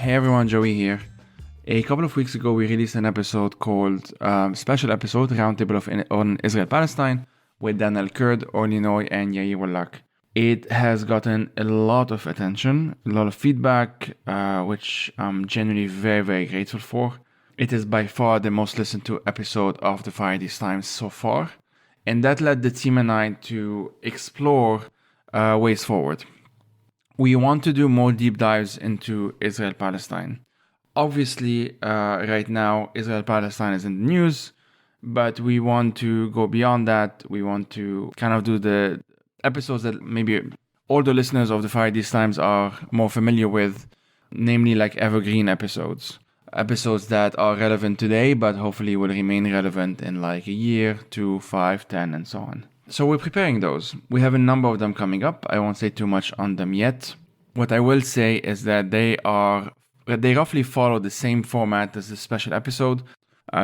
Hey everyone, Joey here. A couple of weeks ago, we released an episode called Special Episode Roundtable on Israel-Palestine with Daniel Kurd, Orly Noy, and Yair Wallach. It has gotten a lot of attention, a lot of feedback, which I'm genuinely very, very grateful for. It is by far the most listened to episode of the Fire These Times so far, and that led the team and I to explore ways forward. We want to do more deep dives into Israel-Palestine. Obviously, right now, Israel-Palestine is in the news, but we want to go beyond that. We want to kind of do the episodes that maybe all the listeners of the Fire These Times are more familiar with, namely like evergreen episodes. Episodes that are relevant today, but hopefully will remain relevant in like a year, 2, 5, 10, and so on. So we're preparing those. We have a number of them coming up. I won't say too much on them yet. What I will say is that they roughly follow the same format as the special episode.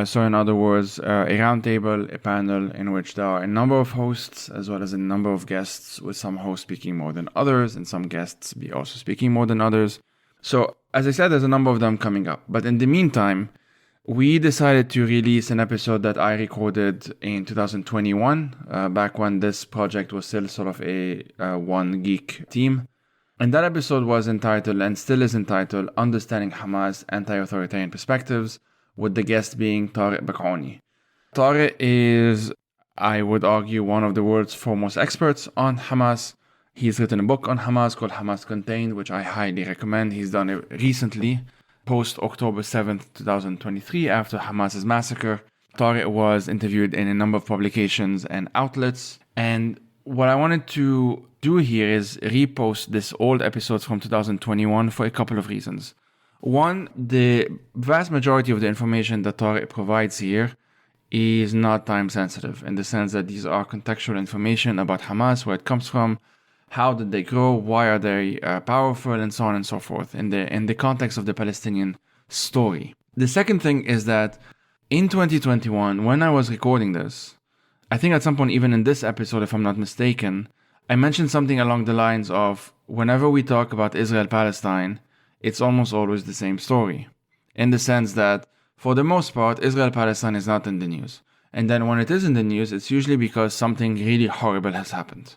So in other words, a roundtable, a panel in which there are a number of hosts as well as a number of guests, with some hosts speaking more than others and some guests be also speaking more than others. So as I said, there's a number of them coming up. But in the meantime, we decided to release an episode that I recorded in 2021, back when this project was still sort of a one geek team. And that episode was entitled, and still is entitled, Understanding Hamas Anti-Authoritarian Perspectives, with the guest being Tarek Bakouni. Tarek is, I would argue, one of the world's foremost experts on Hamas. He's written a book on Hamas called Hamas Contained, which I highly recommend. He's done it recently, post-October 7th, 2023, after Hamas's massacre. Tarek was interviewed in a number of publications and outlets. And what I wanted to do here is repost this old episodes from 2021 for a couple of reasons. One, the vast majority of the information that Tarek provides here is not time sensitive, in the sense that these are contextual information about Hamas, where it comes from, how did they grow, why are they powerful, and so on and so forth, in the context of the Palestinian story. The second thing is that in 2021, when I was recording this, I think at some point, even in this episode, if I'm not mistaken, I mentioned something along the lines of, whenever we talk about Israel-Palestine, it's almost always the same story, in the sense that, for the most part, Israel-Palestine is not in the news. And then when it is in the news, it's usually because something really horrible has happened.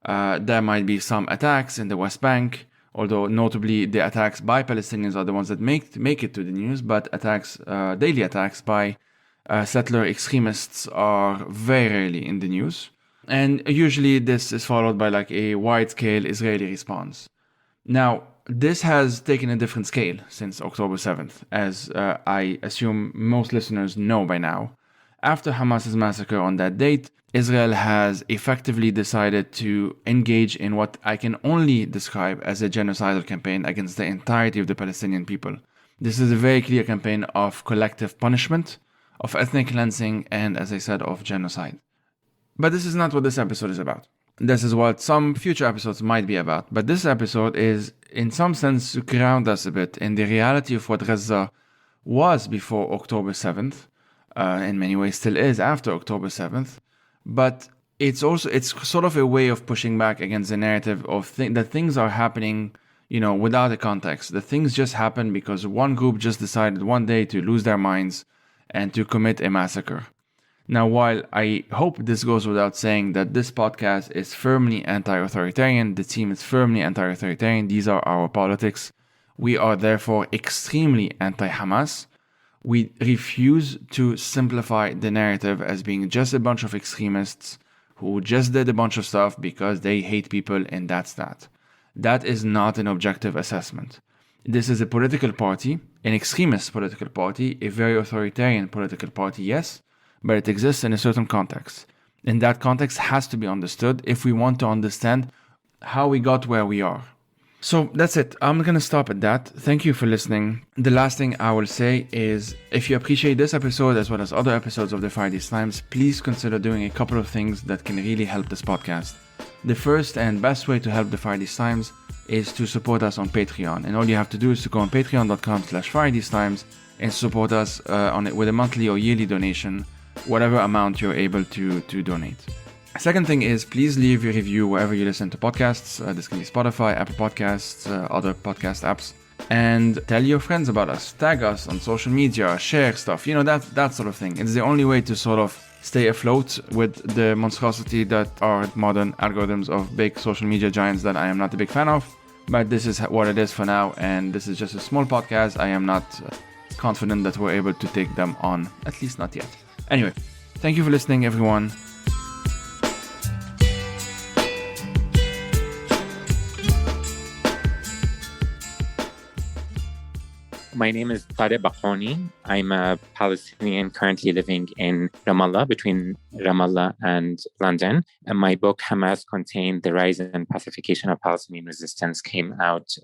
There might be some attacks in the West Bank, although notably the attacks by Palestinians are the ones that make it to the news, but daily attacks by settler extremists are very rarely in the news. And usually this is followed by like a wide-scale Israeli response. Now, this has taken a different scale since October 7th, as I assume most listeners know by now. After Hamas's massacre on that date, Israel has effectively decided to engage in what I can only describe as a genocidal campaign against the entirety of the Palestinian people. This is a very clear campaign of collective punishment, of ethnic cleansing, and, as I said, of genocide. But this is not what this episode is about. This is what some future episodes might be about. But this episode is, in some sense, to ground us a bit in the reality of what Gaza was before October 7th, in many ways still is after October 7th. But it's sort of a way of pushing back against the narrative of that things are happening, without a context. The things just happen because one group just decided one day to lose their minds and to commit a massacre. Now, while I hope this goes without saying that this podcast is firmly anti-authoritarian, the team is firmly anti-authoritarian, these are our politics, we are therefore extremely anti-Hamas. We refuse to simplify the narrative as being just a bunch of extremists who just did a bunch of stuff because they hate people and that's that. That is not an objective assessment. This is a political party, an extremist political party, a very authoritarian political party, yes, but it exists in a certain context. And that context has to be understood if we want to understand how we got where we are. So that's it. I'm going to stop at that. Thank you for listening. The last thing I will say is, if you appreciate this episode as well as other episodes of the Fire These Times, please consider doing a couple of things that can really help this podcast. The first and best way to help the Fire These Times is to support us on Patreon. And all you have to do is to go on patreon.com/FireTheseTimes and support us on it with a monthly or yearly donation, whatever amount you're able to donate. Second thing is, please leave a review wherever you listen to podcasts. This can be Spotify, Apple Podcasts, other podcast apps. and tell your friends about us. Tag us on social media, share stuff, that sort of thing. It's the only way to sort of stay afloat with the monstrosity that are modern algorithms of big social media giants that I am not a big fan of. But this is what it is for now, and this is just a small podcast. I am not confident that we're able to take them on, at least not yet. Anyway, thank you for listening, everyone. My name is Tariq Bakouni. I'm a Palestinian currently living in Ramallah, between Ramallah and London. And my book, Hamas Contained: The Rise and Pacification of Palestinian Resistance, came out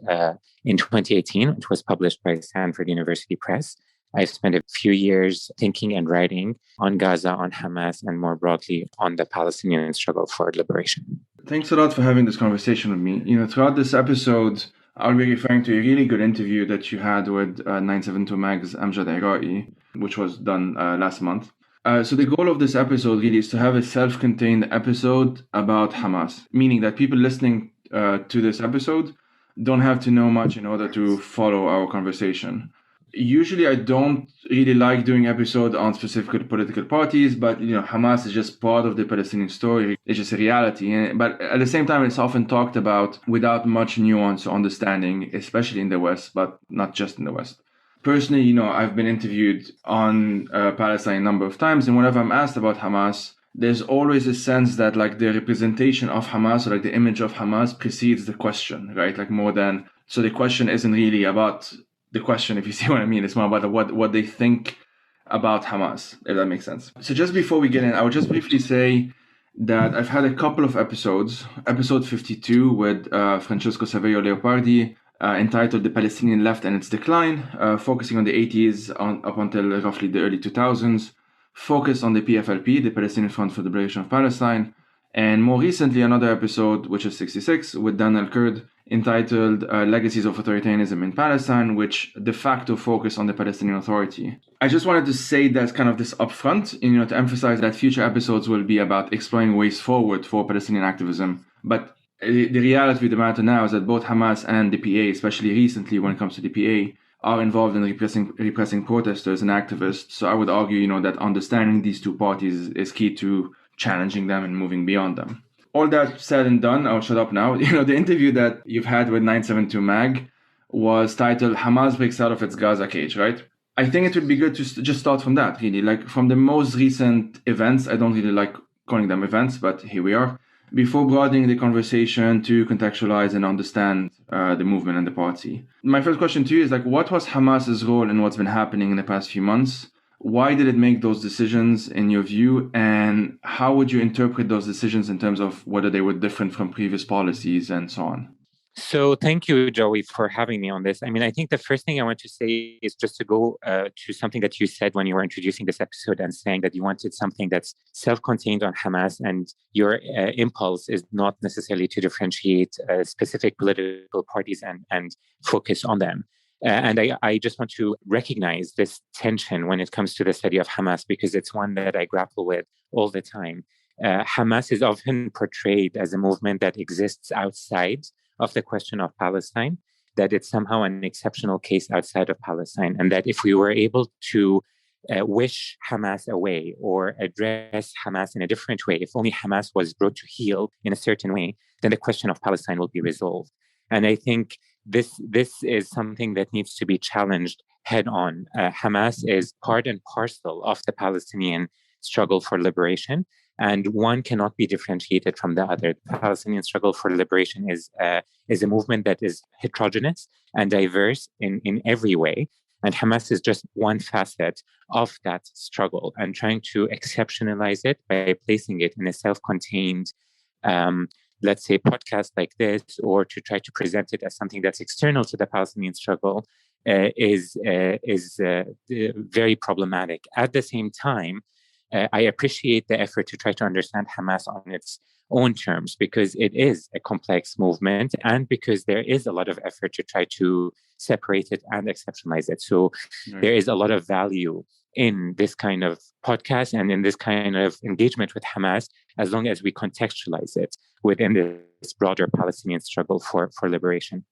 in 2018. It was published by Stanford University Press. I spent a few years thinking and writing on Gaza, on Hamas, and more broadly on the Palestinian struggle for liberation. Thanks a lot for having this conversation with me. Throughout this episode, I'll be referring to a really good interview that you had with 972 Mag's Amjad Irai, which was done last month. So the goal of this episode really is to have a self-contained episode about Hamas, meaning that people listening to this episode don't have to know much in order to follow our conversation. Usually I don't really like doing episodes on specific political parties, but Hamas is just part of the Palestinian story. It's just a reality. But at the same time, it's often talked about without much nuance or understanding, especially in the West, but not just in the West. Personally, I've been interviewed on Palestine a number of times, and whenever I'm asked about Hamas, there's always a sense that the representation of Hamas, or the image of Hamas, precedes the question, right? More than, so the question isn't really about the question, if you see what I mean. It's more about what they think about Hamas, if that makes sense. So just before we get in, I would just briefly say that I've had a couple of episodes. Episode 52 with Francesco Saverio Leopardi, entitled The Palestinian Left and Its Decline, focusing on the 80s up until roughly the early 2000s, focused on the PFLP, the Palestinian Front for the Liberation of Palestine, and more recently another episode, which is 66, with Dan Al-Kurd, entitled Legacies of Authoritarianism in Palestine, which de facto focus on the Palestinian Authority. I just wanted to say that kind of this upfront, to emphasize that future episodes will be about exploring ways forward for Palestinian activism. But the reality of the matter now is that both Hamas and the PA, especially recently when it comes to the PA, are involved in repressing protesters and activists. So I would argue, that understanding these two parties is key to challenging them and moving beyond them. All that said and done, I'll shut up now. The interview that you've had with 972 Mag was titled Hamas Breaks Out of Its Gaza Cage, right? I think it would be good to just start from that, really. From the most recent events, I don't really like calling them events, but here we are. Before broadening the conversation to contextualize and understand the movement and the party. My first question to you is, what was Hamas's role in what's been happening in the past few months? Why did it make those decisions in your view? And how would you interpret those decisions in terms of whether they were different from previous policies and so on? So thank you, Joey, for having me on this. I think the first thing I want to say is just to go to something that you said when you were introducing this episode and saying that you wanted something that's self-contained on Hamas, and your impulse is not necessarily to differentiate specific political parties and focus on them. And I just want to recognize this tension when it comes to the study of Hamas, because it's one that I grapple with all the time. Hamas is often portrayed as a movement that exists outside of the question of Palestine, that it's somehow an exceptional case outside of Palestine, and that if we were able to wish Hamas away or address Hamas in a different way, if only Hamas was brought to heel in a certain way, then the question of Palestine will be resolved. And I think this is something that needs to be challenged head on. Hamas is part and parcel of the Palestinian struggle for liberation, and one cannot be differentiated from the other. The Palestinian struggle for liberation is a movement that is heterogeneous and diverse in every way. And Hamas is just one facet of that struggle, and trying to exceptionalize it by placing it in a self-contained, let's say, podcast like this, or to try to present it as something that's external to the Palestinian struggle is very problematic. At the same time, I appreciate the effort to try to understand Hamas on its own terms, because it is a complex movement and because there is a lot of effort to try to separate it and exceptionalize it. So there is a lot of value in this kind of podcast and in this kind of engagement with Hamas, as long as we contextualize it within this broader Palestinian struggle for liberation.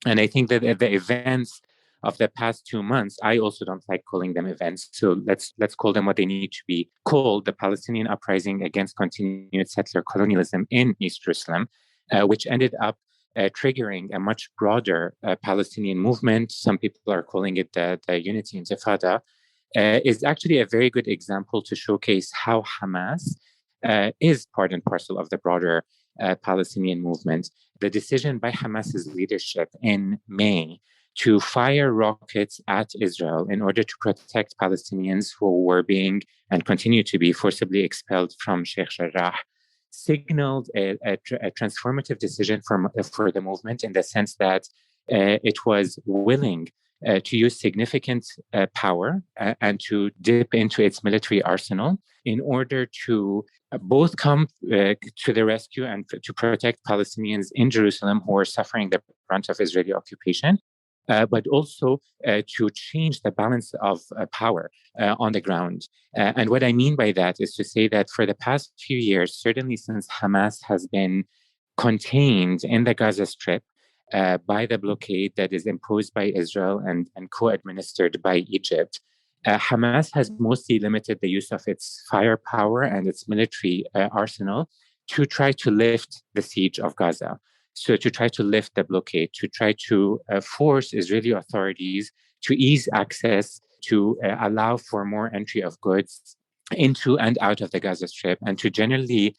And I think that the events of the past 2 months, I also don't like calling them events. So let's call them what they need to be called: the Palestinian uprising against continued settler colonialism in East Jerusalem, which ended up triggering a much broader Palestinian movement. Some people are calling it the Unity Intifada. Is actually a very good example to showcase how Hamas is part and parcel of the broader Palestinian movement. The decision by Hamas's leadership in May to fire rockets at Israel in order to protect Palestinians who were being and continue to be forcibly expelled from Sheikh Jarrah signaled a transformative decision for the movement, in the sense that it was willing to use significant power and to dip into its military arsenal in order to both come to the rescue and to protect Palestinians in Jerusalem who are suffering the brunt of Israeli occupation, but also to change the balance of power on the ground. And what I mean by that is to say that for the past few years, certainly since Hamas has been contained in the Gaza Strip by the blockade that is imposed by Israel and co-administered by Egypt, Hamas has mostly limited the use of its firepower and its military arsenal to try to lift the siege of Gaza. So to try to lift the blockade, to try to force Israeli authorities to ease access, to allow for more entry of goods into and out of the Gaza Strip, and to generally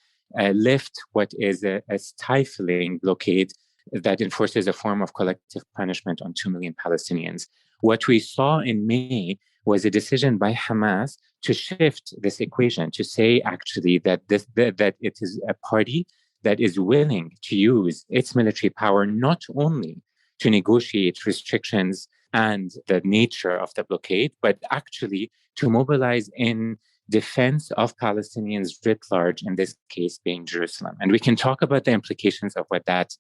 lift what is a stifling blockade that enforces a form of collective punishment on 2 million Palestinians. What we saw in May was a decision by Hamas to shift this equation, to say actually that that it is a party that is willing to use its military power not only to negotiate restrictions and the nature of the blockade, but actually to mobilize in defense of Palestinians writ large, in this case being Jerusalem. And we can talk about the implications of what that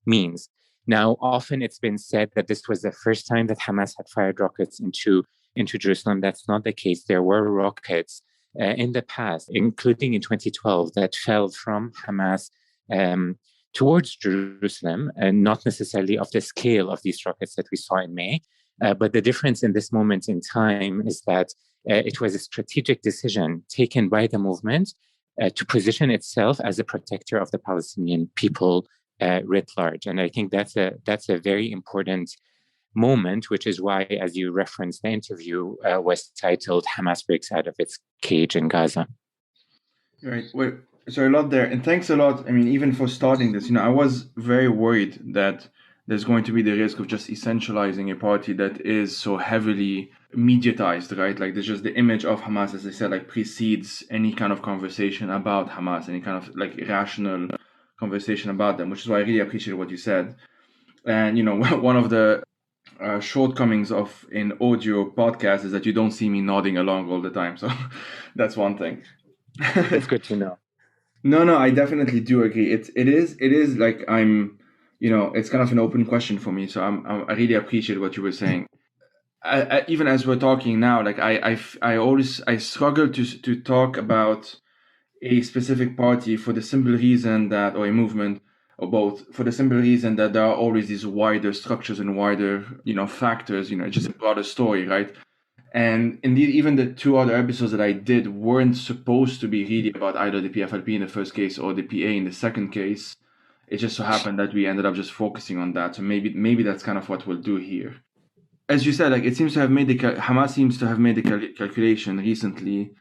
means. Now, often it's been said that this was the first time that Hamas had fired rockets into Jerusalem. That's not the case. There were rockets in the past, including in 2012, that fell from Hamas towards Jerusalem, and not necessarily of the scale of these rockets that we saw in May. But the difference in this moment in time is that it was a strategic decision taken by the movement to position itself as a protector of the Palestinian people writ large. And I think that's a very important moment, which is why, as you referenced, the interview was titled "Hamas Breaks Out of Its Cage in Gaza." Right. Well, so a lot there, and thanks a lot. I mean, even for starting this, I was very worried that there's going to be the risk of just essentializing a party that is so heavily mediatized, right? Like there's just the image of Hamas, as I said, like precedes any kind of conversation about Hamas, any kind of like rational conversation about them, which is why I really appreciate what you said. And one of the shortcomings of an audio podcast is that you don't see me nodding along all the time. So that's one thing. That's good to know. No, I definitely do agree. It is like it's kind of an open question for me. So I really appreciate what you were saying. Even as we're talking now, like I struggle to talk about a specific party for the simple reason that, or a movement, or both, for the simple reason that there are always these wider structures and wider, factors, just a broader story, right? And indeed, even the two other episodes that I did weren't supposed to be really about either the PFLP in the first case or the PA in the second case. It just so happened that we ended up just focusing on that. So maybe that's kind of what we'll do here. As you said, like it seems to have made Hamas seems to have made the calculation recently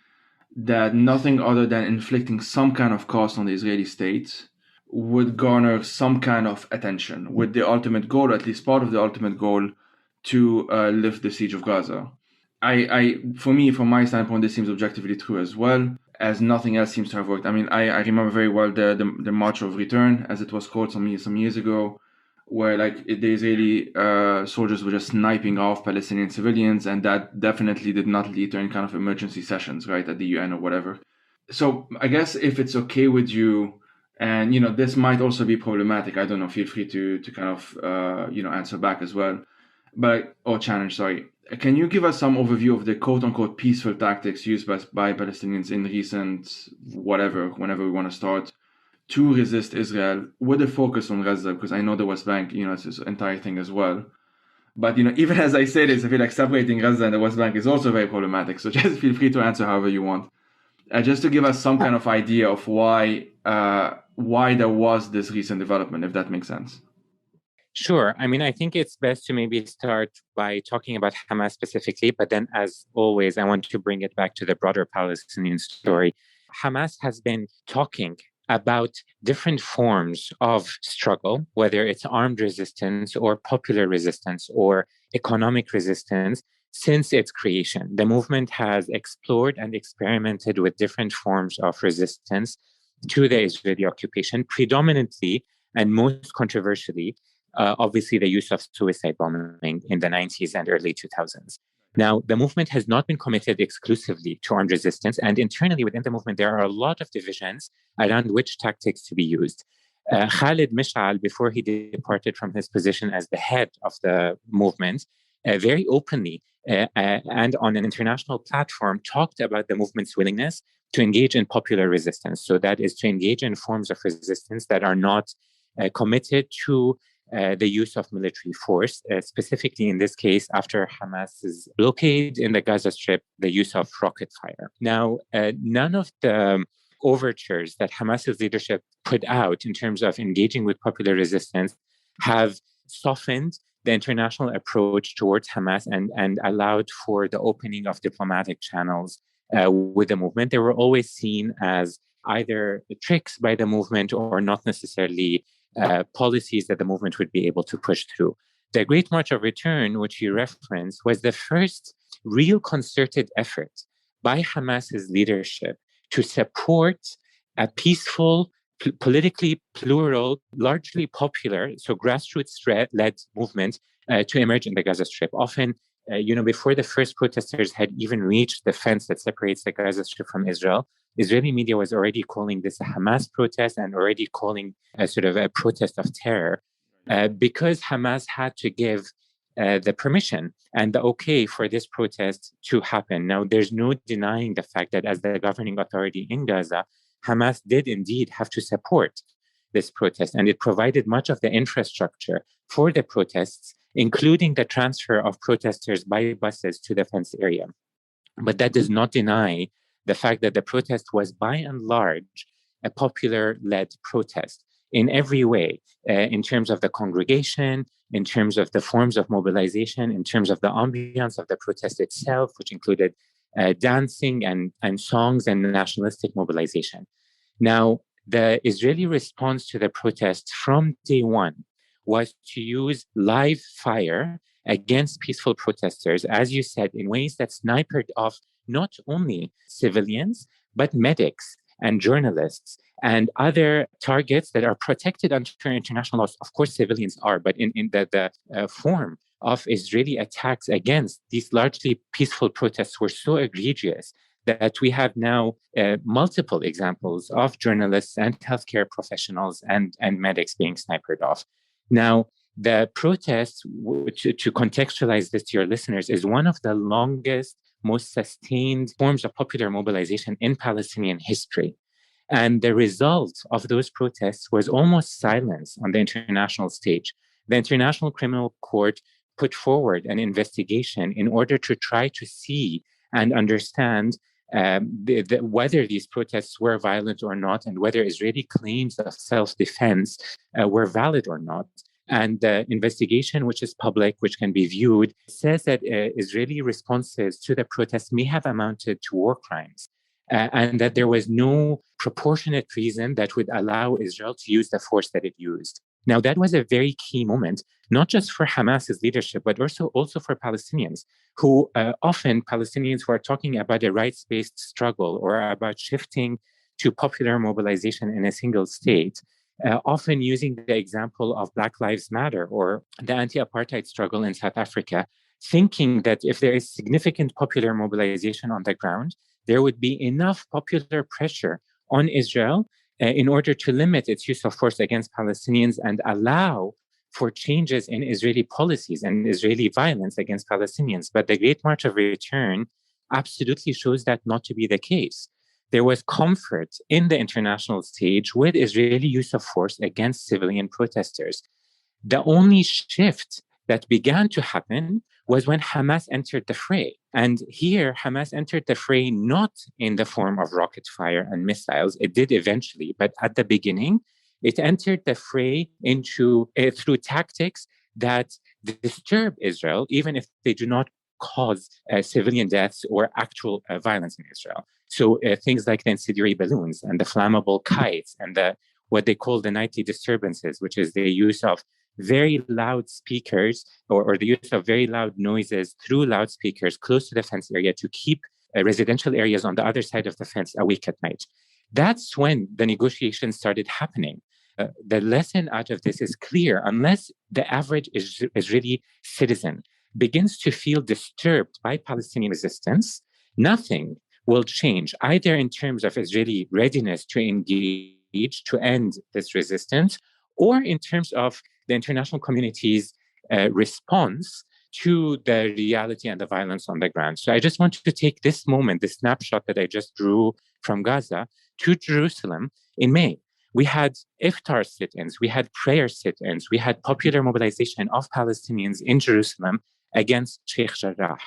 that nothing other than inflicting some kind of cost on the Israeli state would garner some kind of attention, with the ultimate goal, or at least part of the ultimate goal, to lift the siege of Gaza. For me, from my standpoint, this seems objectively true as well, as nothing else seems to have worked. I mean, I remember very well the March of Return, as it was called some years ago, where like the Israeli soldiers were just sniping off Palestinian civilians, and that definitely did not lead to any kind of emergency sessions, right, at the UN or whatever. So I guess if it's okay with you, and this might also be problematic, I don't know, feel free to kind of answer back as well, or challenge, sorry. Can you give us some overview of the quote-unquote peaceful tactics used by Palestinians in recent whenever we want to start, to resist Israel, with a focus on Gaza, because I know the West Bank, it's this entire thing as well. But even as I say this, I feel like separating Gaza and the West Bank is also very problematic. So just feel free to answer however you want. Just to give us some kind of idea of why there was this recent development, if that makes sense. Sure. I mean, I think it's best to maybe start by talking about Hamas specifically, but then, as always, I want to bring it back to the broader Palestinian story. Hamas has been talking about different forms of struggle, whether it's armed resistance or popular resistance or economic resistance, since its creation. The movement has explored and experimented with different forms of resistance to the Israeli occupation, predominantly and most controversially, obviously the use of suicide bombing in the 90s and early 2000s. Now, the movement has not been committed exclusively to armed resistance, and internally within the movement, there are a lot of divisions around which tactics to be used. Khalid Mish'al, before he departed from his position as the head of the movement, very openly and on an international platform talked about the movement's willingness to engage in popular resistance. So that is to engage in forms of resistance that are not committed to the use of military force, specifically in this case, after Hamas's blockade in the Gaza Strip, the use of rocket fire. Now, none of the overtures that Hamas's leadership put out in terms of engaging with popular resistance have softened the international approach towards Hamas and allowed for the opening of diplomatic channels with the movement. They were always seen as either tricks by the movement or not necessarily policies that the movement would be able to push through. The Great March of Return, which you referenced, was the first real concerted effort by Hamas's leadership to support a politically plural, largely popular, so grassroots-led movement to emerge in the Gaza Strip. Often, before the first protesters had even reached the fence that separates the Gaza Strip from Israel, Israeli media was already calling this a Hamas protest and already calling a sort of a protest of terror because Hamas had to give the permission and the okay for this protest to happen. Now, there's no denying the fact that as the governing authority in Gaza, Hamas did indeed have to support this protest, and it provided much of the infrastructure for the protests, including the transfer of protesters by buses to the fenced area. But that does not deny the fact that the protest was by and large a popular-led protest in every way, in terms of the congregation, in terms of the forms of mobilization, in terms of the ambience of the protest itself, which included dancing and songs and nationalistic mobilization. Now, the Israeli response to the protests from day one was to use live fire against peaceful protesters, as you said, in ways that sniped off not only civilians, but medics and journalists and other targets that are protected under international laws. Of course, civilians are, but in the form of Israeli attacks against these largely peaceful protests were so egregious that we have now multiple examples of journalists and healthcare professionals and medics being sniped off. Now, the protest, to contextualize this to your listeners, is one of the longest, most sustained forms of popular mobilization in Palestinian history. And the result of those protests was almost silence on the international stage. The International Criminal Court put forward an investigation in order to try to see and understand whether these protests were violent or not, and whether Israeli claims of self-defense were valid or not. And the investigation, which is public, which can be viewed, says that Israeli responses to the protests may have amounted to war crimes, and that there was no proportionate reason that would allow Israel to use the force that it used. Now, that was a very key moment, not just for Hamas's leadership, but also for Palestinians, who often Palestinians who are talking about a rights-based struggle or about shifting to popular mobilization in a single state, often using the example of Black Lives Matter or the anti-apartheid struggle in South Africa, thinking that if there is significant popular mobilization on the ground, there would be enough popular pressure on Israel in order to limit its use of force against Palestinians and allow for changes in Israeli policies and Israeli violence against Palestinians. But the Great March of Return absolutely shows that not to be the case. There was comfort in the international stage with Israeli use of force against civilian protesters. The only shift that began to happen was when Hamas entered the fray. And here, Hamas entered the fray not in the form of rocket fire and missiles. It did eventually, but at the beginning, it entered the fray through tactics that disturb Israel, even if they do not cause civilian deaths or actual violence in Israel. So things like the incendiary balloons and the flammable kites and what they call the nightly disturbances, which is the use of very loud speakers or the use of very loud noises through loudspeakers close to the fence area to keep residential areas on the other side of the fence awake at night. That's when the negotiations started happening. The lesson out of this is clear. Unless the average Israeli citizen begins to feel disturbed by Palestinian resistance, nothing will change, either in terms of Israeli readiness to engage to end this resistance, or in terms of the international community's response to the reality and the violence on the ground. So I just want to take this moment, this snapshot that I just drew from Gaza to Jerusalem in May. We had iftar sit-ins, we had prayer sit-ins, we had popular mobilization of Palestinians in Jerusalem against Sheikh Jarrah.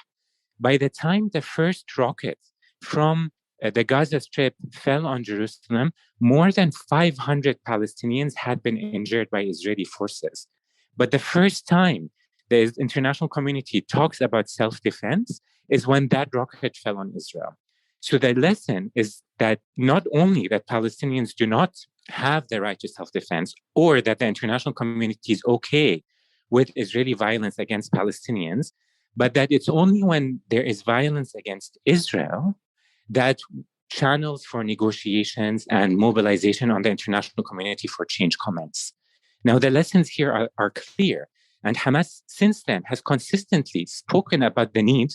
By the time the first rocket from the Gaza Strip fell on Jerusalem, more than 500 Palestinians had been injured by Israeli forces. But the first time the international community talks about self-defense is when that rocket fell on Israel. So the lesson is that not only that Palestinians do not have the right to self-defense, or that the international community is okay with Israeli violence against Palestinians, but that it's only when there is violence against Israel that channels for negotiations and mobilization on the international community for change commence. Now, the lessons here are clear. And Hamas, since then, has consistently spoken about the need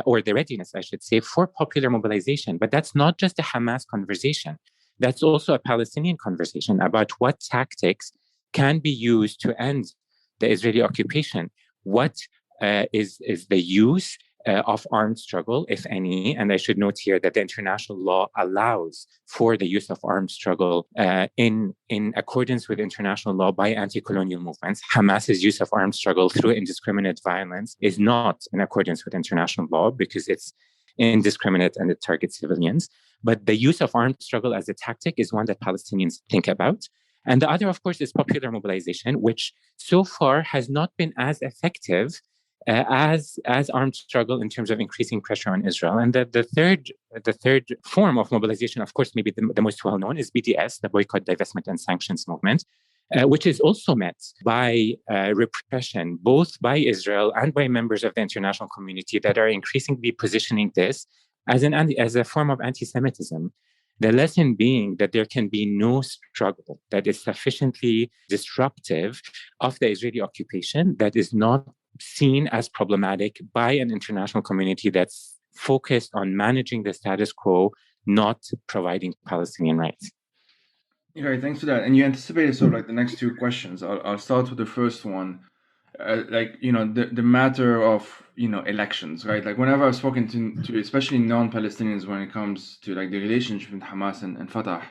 or the readiness, I should say, for popular mobilization. But that's not just a Hamas conversation. That's also a Palestinian conversation about what tactics can be used to end the Israeli occupation. What is the use of armed struggle, if any? And I should note here that the international law allows for the use of armed struggle in accordance with international law by anti-colonial movements. Hamas's use of armed struggle through indiscriminate violence is not in accordance with international law because it's indiscriminate and it targets civilians. But the use of armed struggle as a tactic is one that Palestinians think about. And the other, of course, is popular mobilization, which so far has not been as effective as armed struggle in terms of increasing pressure on Israel. And the third form of mobilization, of course, maybe the most well-known, is BDS, the Boycott, Divestment, and Sanctions Movement, which is also met by repression, both by Israel and by members of the international community that are increasingly positioning this as a form of anti-Semitism. The lesson being that there can be no struggle that is sufficiently disruptive of the Israeli occupation that is not seen as problematic by an international community that's focused on managing the status quo, not providing Palestinian rights. Okay, thanks for that. And you anticipated sort of like the next two questions. I'll start with the first one. The matter of, elections, right? Like whenever I've spoken to especially non-Palestinians when it comes to like the relationship with Hamas and Fatah,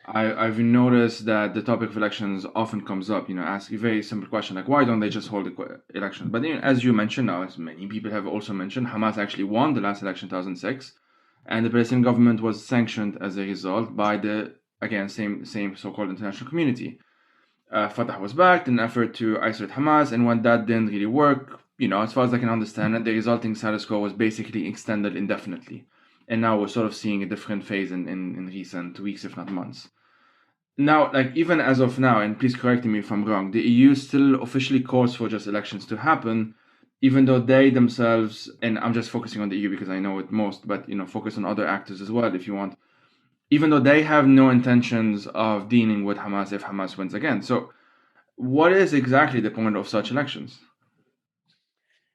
I've noticed that the topic of elections often comes up, ask a very simple question, like why don't they just hold the elections? But as you mentioned now, as many people have also mentioned, Hamas actually won the last election in 2006, and the Palestinian government was sanctioned as a result by the, again, same so-called international community. Fatah was backed in an effort to isolate Hamas, and when that didn't really work, as far as I can understand it, the resulting status quo was basically extended indefinitely. And now we're sort of seeing a different phase in recent weeks, if not months. Now, like even as of now, and please correct me if I'm wrong, the EU still officially calls for just elections to happen, even though they themselves, and I'm just focusing on the EU because I know it most, but focus on other actors as well if you want, even though they have no intentions of dealing with Hamas if Hamas wins again. So what is exactly the point of such elections?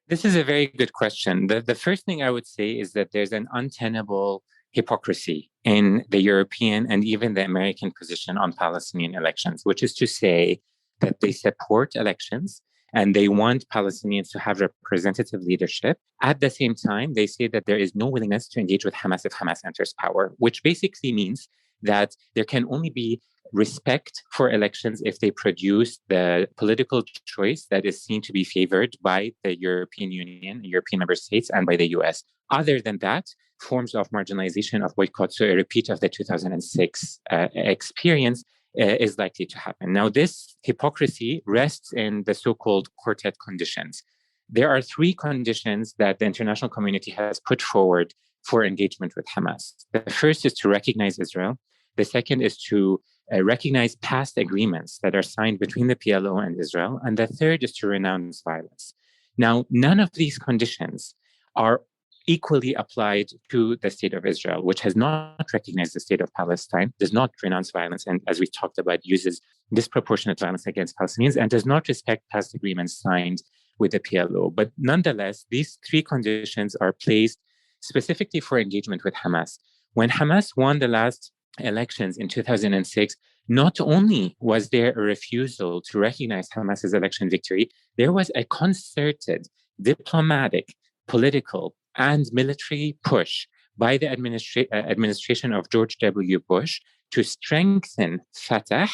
This is a very good question. The first thing I would say is that there's an untenable hypocrisy in the European and even the American position on Palestinian elections, which is to say that they support elections and they want Palestinians to have representative leadership. At the same time, they say that there is no willingness to engage with Hamas if Hamas enters power, which basically means that there can only be respect for elections if they produce the political choice that is seen to be favored by the European Union, European member states, and by the US. Other than that, forms of marginalization of boycott, so a repeat of the 2006 experience, is likely to happen. Now, this hypocrisy rests in the so-called quartet conditions. There are three conditions that the international community has put forward for engagement with Hamas. The first is to recognize Israel. The second is to recognize past agreements that are signed between the PLO and Israel. And the third is to renounce violence. Now, none of these conditions are equally applied to the state of Israel, which has not recognized the state of Palestine, does not renounce violence, and as we talked about, uses disproportionate violence against Palestinians, and does not respect past agreements signed with the PLO. But nonetheless, these three conditions are placed specifically for engagement with Hamas. When Hamas won the last elections in 2006, not only was there a refusal to recognize Hamas's election victory, there was a concerted diplomatic, political, and military push by the administration of George W. Bush to strengthen Fatah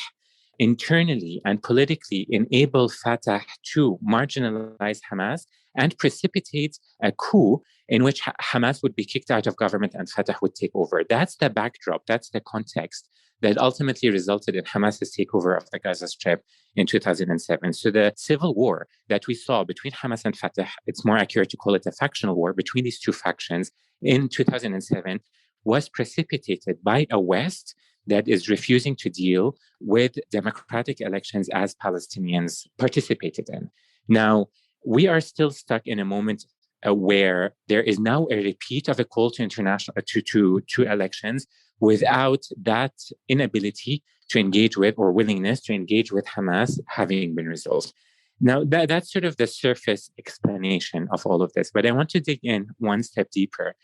internally and politically, enable Fatah to marginalize Hamas and precipitate a coup in which Hamas would be kicked out of government and Fatah would take over. That's the backdrop, that's the context that ultimately resulted in Hamas's takeover of the Gaza Strip in 2007. So the civil war that we saw between Hamas and Fatah, it's more accurate to call it a factional war between these two factions in 2007, was precipitated by a West that is refusing to deal with democratic elections as Palestinians participated in. Now, we are still stuck in a moment where there is now a repeat of a call to international to elections without that inability to engage with or willingness to engage with Hamas having been resolved. Now, that's sort of the surface explanation of all of this. But I want to dig in one step deeper,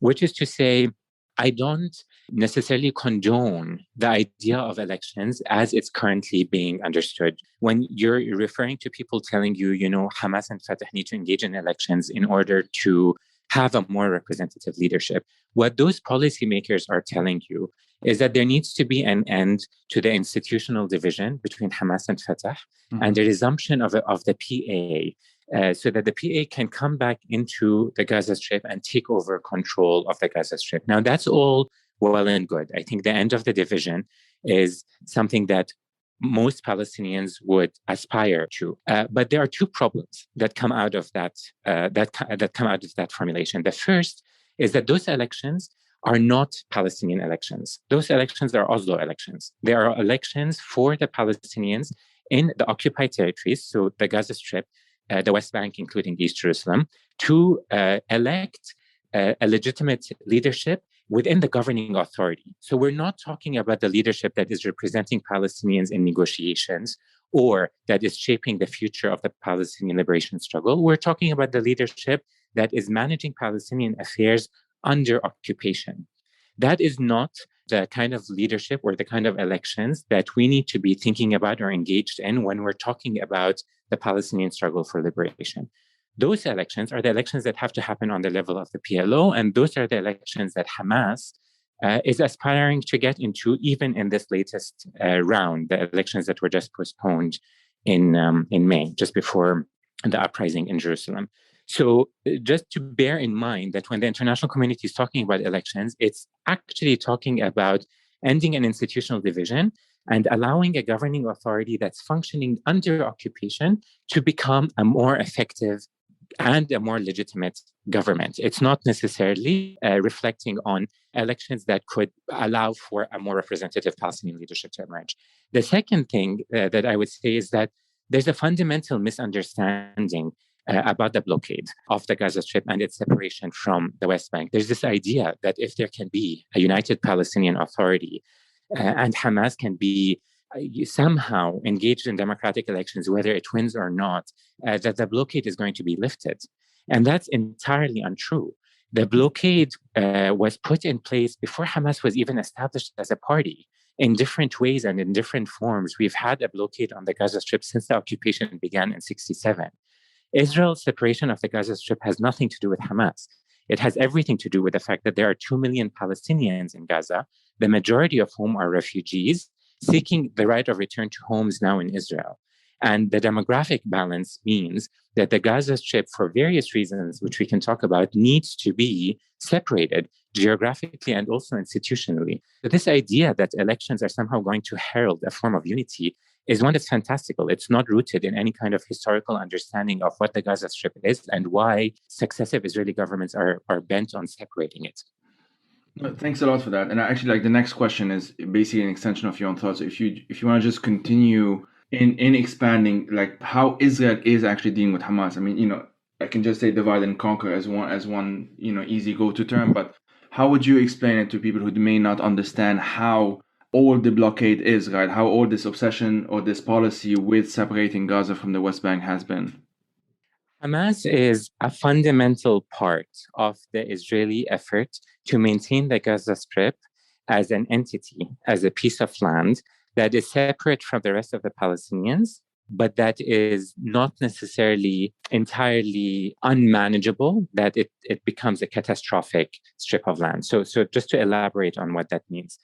which is to say, I don't necessarily condone the idea of elections as it's currently being understood. When you're referring to people telling you, Hamas and Fatah need to engage in elections in order to have a more representative leadership, what those policymakers are telling you is that there needs to be an end to the institutional division between Hamas and Fatah and the resumption of the PA, so that the PA can come back into the Gaza Strip and take over control of the Gaza Strip. Now, that's all well and good. I think the end of the division is something that most Palestinians would aspire to. But there are two problems that come out of that formulation. The first is that those elections are not Palestinian elections. Those elections are Oslo elections. They are elections for the Palestinians in the occupied territories, so the Gaza Strip, the West Bank, including East Jerusalem, to elect a legitimate leadership within the governing authority. So we're not talking about the leadership that is representing Palestinians in negotiations or that is shaping the future of the Palestinian liberation struggle. We're talking about the leadership that is managing Palestinian affairs under occupation. That is not the kind of leadership or the kind of elections that we need to be thinking about or engaged in when we're talking about the Palestinian struggle for liberation. Those elections are the elections that have to happen on the level of the PLO, and those are the elections that Hamas is aspiring to get into, even in this latest round, the elections that were just postponed in May, just before the uprising in Jerusalem. So just to bear in mind that when the international community is talking about elections, it's actually talking about ending an institutional division and allowing a governing authority that's functioning under occupation to become a more effective and a more legitimate government. It's not necessarily reflecting on elections that could allow for a more representative Palestinian leadership to emerge. The second thing that I would say is that there's a fundamental misunderstanding about the blockade of the Gaza Strip and its separation from the West Bank. There's this idea that if there can be a united Palestinian Authority and Hamas can be somehow engaged in democratic elections, whether it wins or not, that the blockade is going to be lifted. And that's entirely untrue. The blockade was put in place before Hamas was even established as a party. In different ways and in different forms, we've had a blockade on the Gaza Strip since the occupation began in 1967. Israel's separation of the Gaza Strip has nothing to do with Hamas. It has everything to do with the fact that there are 2 million Palestinians in Gaza, the majority of whom are refugees, seeking the right of return to homes now in Israel. And the demographic balance means that the Gaza Strip, for various reasons, which we can talk about, needs to be separated geographically and also institutionally. So this idea that elections are somehow going to herald a form of unity is one that's fantastical. It's not rooted in any kind of historical understanding of what the Gaza Strip is and why successive Israeli governments are bent on separating it. Thanks a lot for that. And actually, like the next question is basically an extension of your own thoughts. So if you want to just continue in expanding, like how Israel is actually dealing with Hamas. I mean, I can just say divide and conquer as one easy go-to term, but how would you explain it to people who may not understand how old the blockade is, right? How old this obsession or this policy with separating Gaza from the West Bank has been? Hamas is a fundamental part of the Israeli effort to maintain the Gaza Strip as an entity, as a piece of land that is separate from the rest of the Palestinians, but that is not necessarily entirely unmanageable, that it becomes a catastrophic strip of land. So just to elaborate on what that means.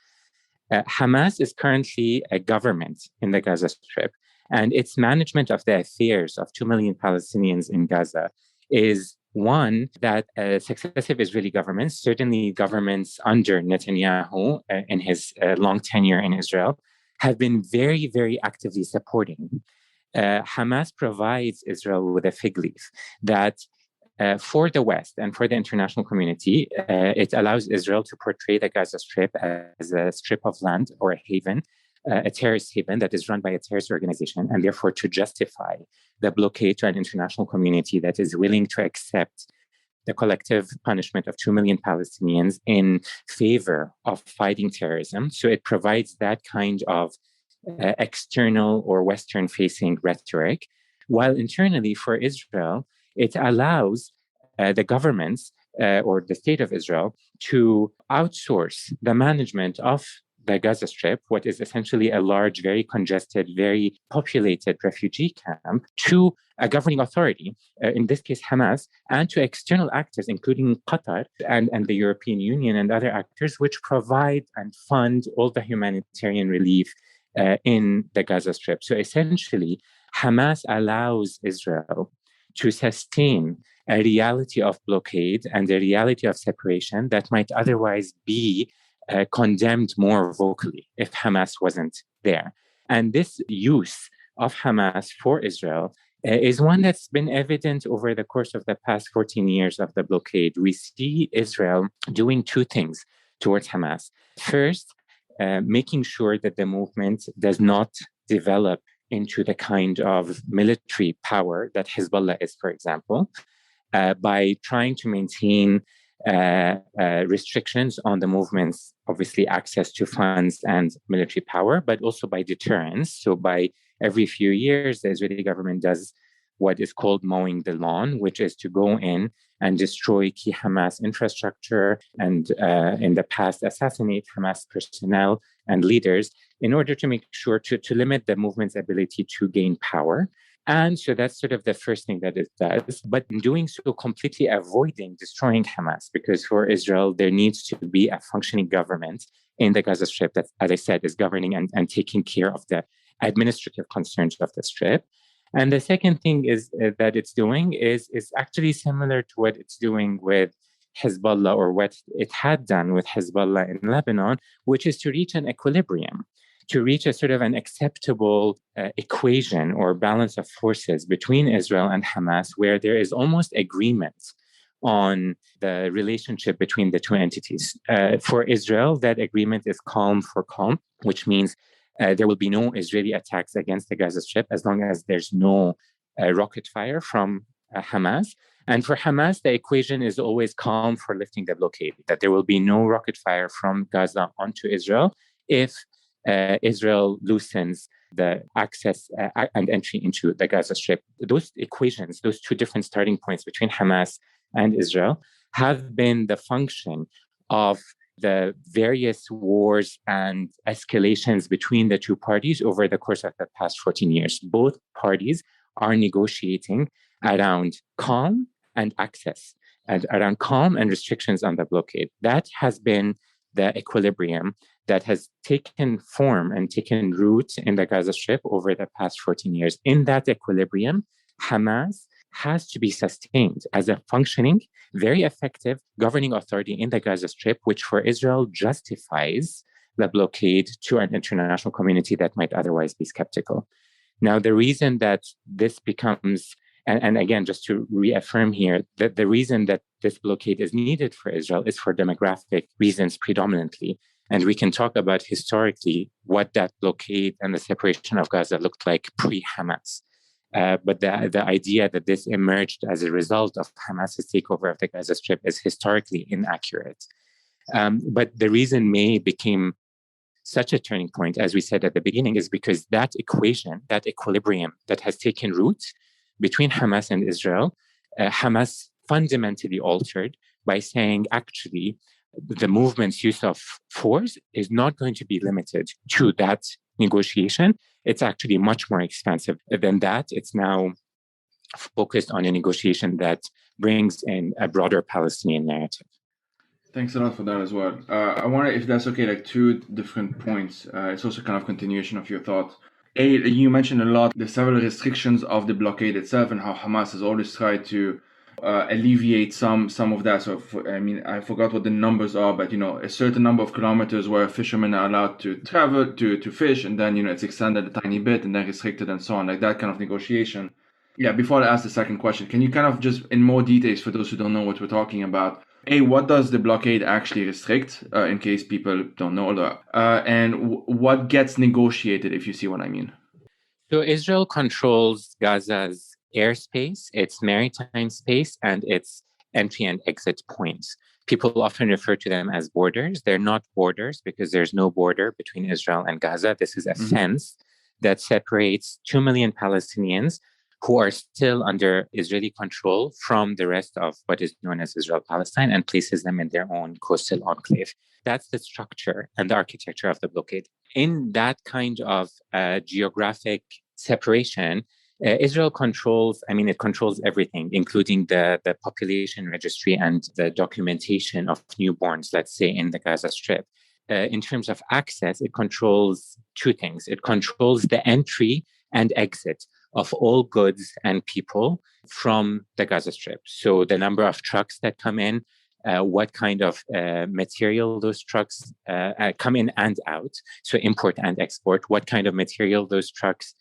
Hamas is currently a government in the Gaza Strip, and its management of the affairs of 2 million Palestinians in Gaza is one that successive Israeli governments, certainly governments under Netanyahu in his long tenure in Israel, have been very, very actively supporting. Hamas provides Israel with a fig leaf that for the West and for the international community, it allows Israel to portray the Gaza Strip as a strip of land or a haven, a terrorist haven that is run by a terrorist organization, and therefore to justify the blockade to an international community that is willing to accept the collective punishment of 2 million Palestinians in favor of fighting terrorism. So it provides that kind of external or Western-facing rhetoric, while internally for Israel, it allows the governments or the state of Israel to outsource the management of the Gaza Strip, what is essentially a large, very congested, very populated refugee camp, to a governing authority, in this case Hamas, and to external actors, including Qatar and the European Union and other actors, which provide and fund all the humanitarian relief in the Gaza Strip. So essentially, Hamas allows Israel to sustain a reality of blockade and a reality of separation that might otherwise be condemned more vocally if Hamas wasn't there. And this use of Hamas for Israel is one that's been evident over the course of the past 14 years of the blockade. We see Israel doing two things towards Hamas. First, making sure that the movement does not develop into the kind of military power that Hezbollah is, for example, by trying to maintain restrictions on the movement's, obviously, access to funds and military power, but also by deterrence. So by every few years, the Israeli government does what is called mowing the lawn, which is to go in and destroy key Hamas infrastructure and in the past assassinate Hamas personnel and leaders in order to make sure to limit the movement's ability to gain power. And so that's sort of the first thing that it does, but in doing so, completely avoiding destroying Hamas, because for Israel, there needs to be a functioning government in the Gaza Strip that, as I said, is governing and taking care of the administrative concerns of the Strip. And the second thing is that it's doing is actually similar to what it's doing with Hezbollah, or what it had done with Hezbollah in Lebanon, which is to reach an equilibrium, to reach a sort of an acceptable equation or balance of forces between Israel and Hamas, where there is almost agreement on the relationship between the two entities. For Israel, that agreement is calm for calm, which means there will be no Israeli attacks against the Gaza Strip as long as there's no rocket fire from Hamas. And for Hamas, the equation is always calm for lifting the blockade, that there will be no rocket fire from Gaza onto Israel if Israel loosens the access and entry into the Gaza Strip. Those equations, those two different starting points between Hamas and Israel, have been the function of the various wars and escalations between the two parties over the course of the past 14 years. Both parties are negotiating around calm and access, and around calm and restrictions on the blockade. That has been the equilibrium that has taken form and taken root in the Gaza Strip over the past 14 years. In that equilibrium, Hamas has to be sustained as a functioning, very effective governing authority in the Gaza Strip, which for Israel justifies the blockade to an international community that might otherwise be skeptical. Now, the reason that this becomes, and again, just to reaffirm here, that the reason that this blockade is needed for Israel is for demographic reasons predominantly. And we can talk about historically what that blockade and the separation of Gaza looked like pre-Hamas. But the idea that this emerged as a result of Hamas's takeover of the Gaza Strip is historically inaccurate. But the reason May became such a turning point, as we said at the beginning, is because that equation, that equilibrium that has taken root between Hamas and Israel, Hamas fundamentally altered by saying, actually, the movement's use of force is not going to be limited to that negotiation. It's actually much more expansive than that. It's now focused on a negotiation that brings in a broader Palestinian narrative. Thanks a lot for that as well. I wonder if that's okay, like two different points. It's also kind of continuation of your thought. You mentioned a lot the several restrictions of the blockade itself and how Hamas has always tried to alleviate some of that. So, I forgot what the numbers are, but, a certain number of kilometers where fishermen are allowed to travel to fish, and then, it's extended a tiny bit and then restricted and so on, like that kind of negotiation. Yeah, before I ask the second question, can you kind of just in more details for those who don't know what we're talking about, what does the blockade actually restrict, in case people don't know that? And what gets negotiated, if you see what I mean? So Israel controls Gaza's airspace, its maritime space, and its entry and exit points. People often refer to them as borders. They're not borders because there's no border between Israel and Gaza. This is a fence that separates 2 million Palestinians who are still under Israeli control from the rest of what is known as Israel-Palestine and places them in their own coastal enclave. That's the structure and the architecture of the blockade. In that kind of geographic separation, Israel controls, it controls everything, including the population registry and the documentation of newborns, let's say, in the Gaza Strip. In terms of access, it controls two things. It controls the entry and exit of all goods and people from the Gaza Strip. So the number of trucks that come in, what kind of material those trucks come in and out, so import and export, what kind of material those trucks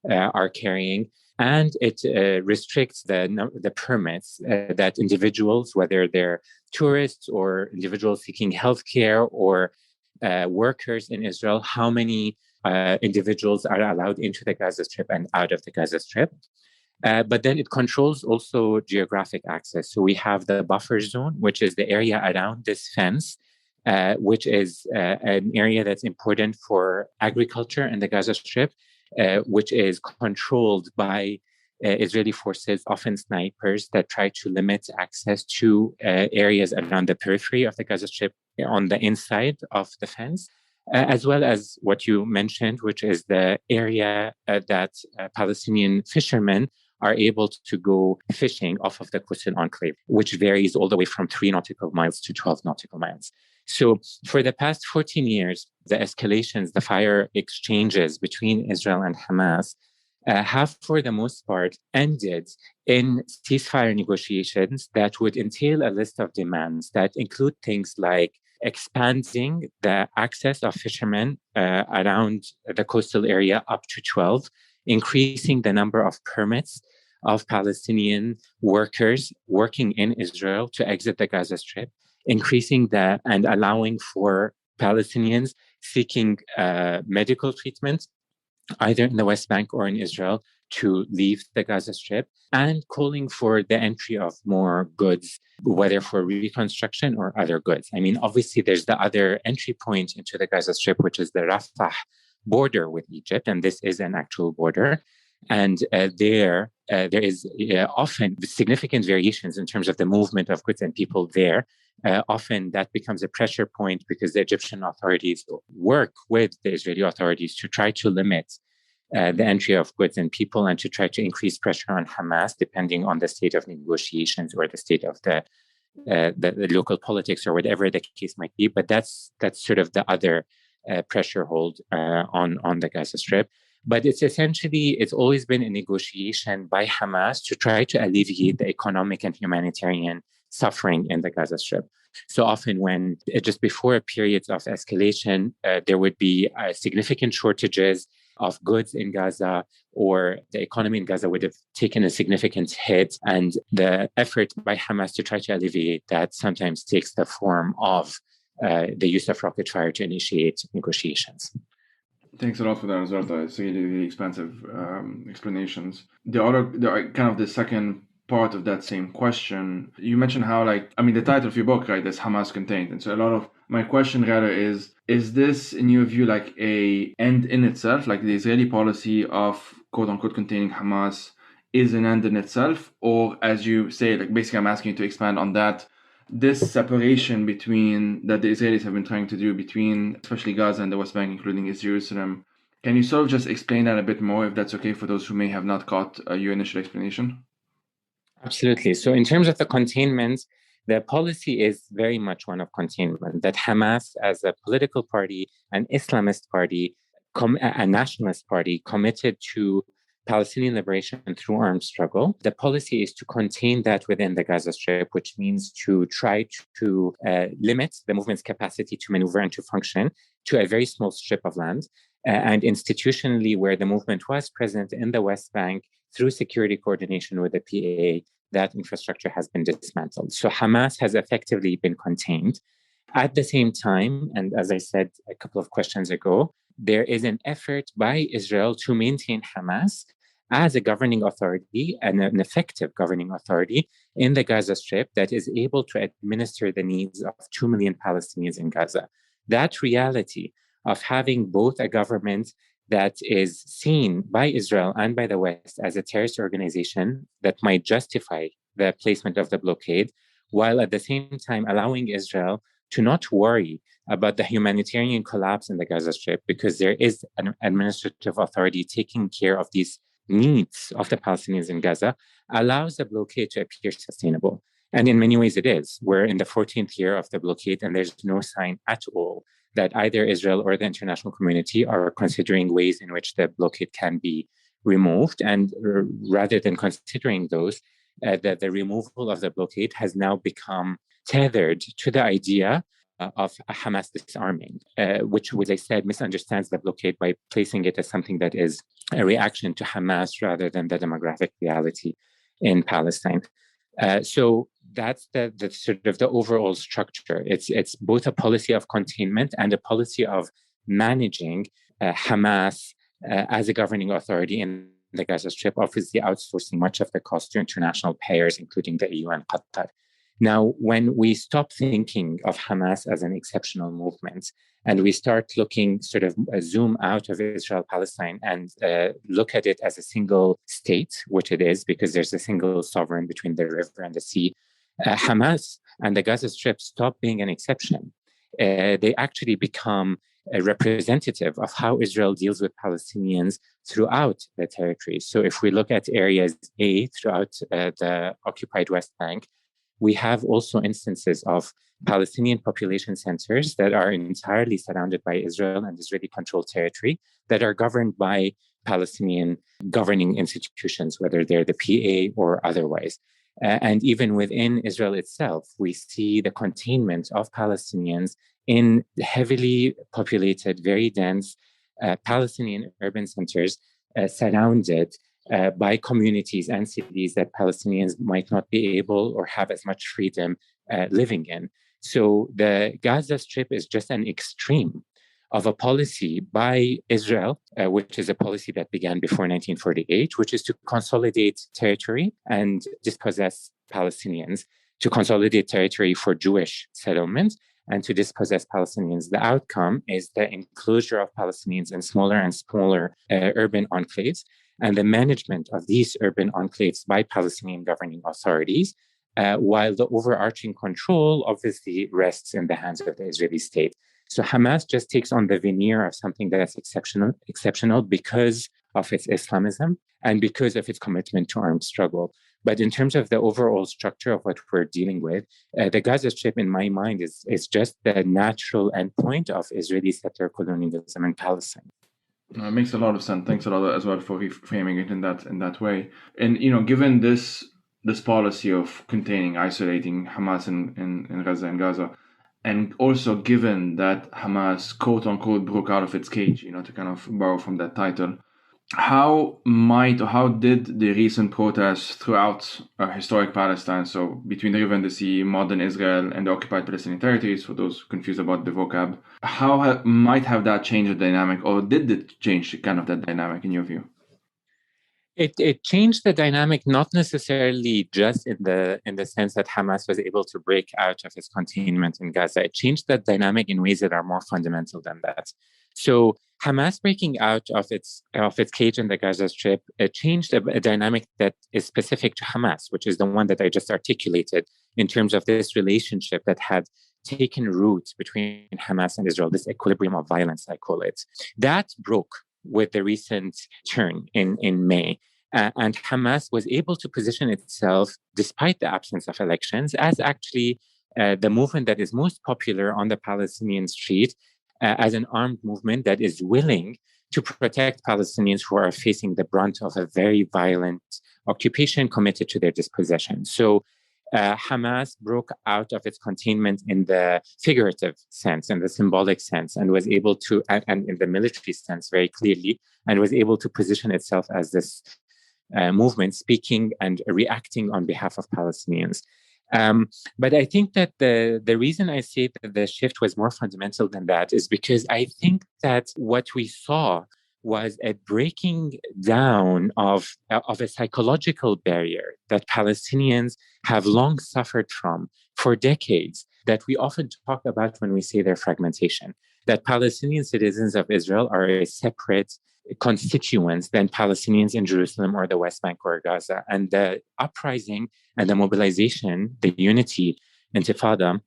are carrying. And it restricts the permits that individuals, whether they're tourists or individuals seeking healthcare or workers in Israel, how many individuals are allowed into the Gaza Strip and out of the Gaza Strip. But then it controls also geographic access. So we have the buffer zone, which is the area around this fence, which is an area that's important for agriculture in the Gaza Strip, which is controlled by Israeli forces, often snipers, that try to limit access to areas around the periphery of the Gaza Strip on the inside of the fence. As well as what you mentioned, which is the area that Palestinian fishermen are able to go fishing off of the coastal enclave, which varies all the way from 3 nautical miles to 12 nautical miles. So for the past 14 years, the escalations, the fire exchanges between Israel and Hamas have, for the most part, ended in ceasefire negotiations that would entail a list of demands that include things like expanding the access of fishermen around the coastal area up to 12, increasing the number of permits of Palestinian workers working in Israel to exit the Gaza Strip, increasing that and allowing for Palestinians seeking medical treatment, either in the West Bank or in Israel, to leave the Gaza Strip, and calling for the entry of more goods, whether for reconstruction or other goods. Obviously, there's the other entry point into the Gaza Strip, which is the Rafah border with Egypt, and this is an actual border. And there is often significant variations in terms of the movement of goods and people there. Often that becomes a pressure point because the Egyptian authorities work with the Israeli authorities to try to limit the entry of goods and people and to try to increase pressure on Hamas, depending on the state of negotiations or the state of the local politics or whatever the case might be. But that's sort of the other pressure hold on the Gaza Strip. But it's always been a negotiation by Hamas to try to alleviate the economic and humanitarian suffering in the Gaza Strip. So often when just before periods of escalation, there would be significant shortages of goods in Gaza, or the economy in Gaza would have taken a significant hit. And the effort by Hamas to try to alleviate that sometimes takes the form of the use of rocket fire to initiate negotiations. Thanks a lot for that as well. It's really, really expansive explanations. The second part of that same question, you mentioned how, the title of your book, right, is Hamas Contained. And so a lot of my question rather is this, in your view, like a end in itself, like the Israeli policy of quote unquote containing Hamas is an end in itself? Or as you say, like basically I'm asking you to expand on that, this separation that the Israelis have been trying to do between especially Gaza and the West Bank, including East Jerusalem. Can you sort of just explain that a bit more, if that's okay for those who may have not caught your initial explanation? Absolutely. So in terms of the containment, the policy is very much one of containment, that Hamas as a political party, an Islamist party, a nationalist party committed to Palestinian liberation through armed struggle. The policy is to contain that within the Gaza Strip, which means to try to limit the movement's capacity to maneuver and to function to a very small strip of land. And institutionally, where the movement was present in the West Bank through security coordination with the PA, that infrastructure has been dismantled. So Hamas has effectively been contained. At the same time, and as I said a couple of questions ago, there is an effort by Israel to maintain Hamas as a governing authority and an effective governing authority in the Gaza Strip that is able to administer the needs of 2 million Palestinians in Gaza. That reality of having both a government that is seen by Israel and by the West as a terrorist organization that might justify the placement of the blockade, while at the same time allowing Israel to not worry about the humanitarian collapse in the Gaza Strip, because there is an administrative authority taking care of these needs of the Palestinians in Gaza, allows the blockade to appear sustainable. And in many ways it is. We're in the 14th year of the blockade, and there's no sign at all that either Israel or the international community are considering ways in which the blockade can be removed. And rather than considering those, the removal of the blockade has now become tethered to the idea of Hamas disarming, which, as I said, misunderstands the blockade by placing it as something that is a reaction to Hamas rather than the demographic reality in Palestine. So that's the sort of the overall structure. It's both a policy of containment and a policy of managing Hamas as a governing authority in the Gaza Strip, obviously outsourcing much of the cost to international payers, including the EU and Qatar. Now, when we stop thinking of Hamas as an exceptional movement and we start looking, sort of zoom out of Israel-Palestine and look at it as a single state, which it is because there's a single sovereign between the river and the sea, Hamas and the Gaza Strip stop being an exception. They actually become a representative of how Israel deals with Palestinians throughout the territory. So if we look at areas A throughout the occupied West Bank, we have also instances of Palestinian population centers that are entirely surrounded by Israel and Israeli-controlled territory that are governed by Palestinian governing institutions, whether they're the PA or otherwise. And even within Israel itself, we see the containment of Palestinians in heavily populated, very dense Palestinian urban centers surrounded by communities and cities that Palestinians might not be able or have as much freedom living in. So the Gaza Strip is just an extreme of a policy by Israel, which is a policy that began before 1948, which is to consolidate territory and dispossess Palestinians, to consolidate territory for Jewish settlements and to dispossess Palestinians. The outcome is the enclosure of Palestinians in smaller and smaller urban enclaves, and the management of these urban enclaves by Palestinian governing authorities, while the overarching control obviously rests in the hands of the Israeli state. So Hamas just takes on the veneer of something that's exceptional because of its Islamism and because of its commitment to armed struggle. But in terms of the overall structure of what we're dealing with, the Gaza Strip, in my mind, is just the natural endpoint of Israeli settler colonialism in Palestine. It makes a lot of sense. Thanks a lot as well for reframing it in that way. And given this policy of containing, isolating Hamas in Gaza and Gaza, and also given that Hamas quote unquote broke out of its cage, to kind of borrow from that title, how did the recent protests throughout historic Palestine, so between the river and the sea, modern Israel, and the occupied Palestinian territories, for those confused about the vocab, how might have that changed the dynamic, or did it change kind of that dynamic in your view? It changed the dynamic, not necessarily just in the sense that Hamas was able to break out of its containment in Gaza. It changed that dynamic in ways that are more fundamental than that. So Hamas breaking out of its cage in the Gaza Strip changed a dynamic that is specific to Hamas, which is the one that I just articulated in terms of this relationship that had taken root between Hamas and Israel, this equilibrium of violence, I call it. That broke with the recent turn in May. And Hamas was able to position itself, despite the absence of elections, as actually the movement that is most popular on the Palestinian street, as an armed movement that is willing to protect Palestinians who are facing the brunt of a very violent occupation committed to their dispossession. So Hamas broke out of its containment in the figurative sense, in the symbolic sense, and was able to, and in the military sense very clearly, and was able to position itself as this movement speaking and reacting on behalf of Palestinians. But I think that the reason I say that the shift was more fundamental than that is because I think that what we saw was a breaking down of a psychological barrier that Palestinians have long suffered from for decades, that we often talk about when we say their fragmentation, that Palestinian citizens of Israel are a separate constituents than Palestinians in Jerusalem or the West Bank or Gaza. And the uprising and the mobilization, the unity, Intifada,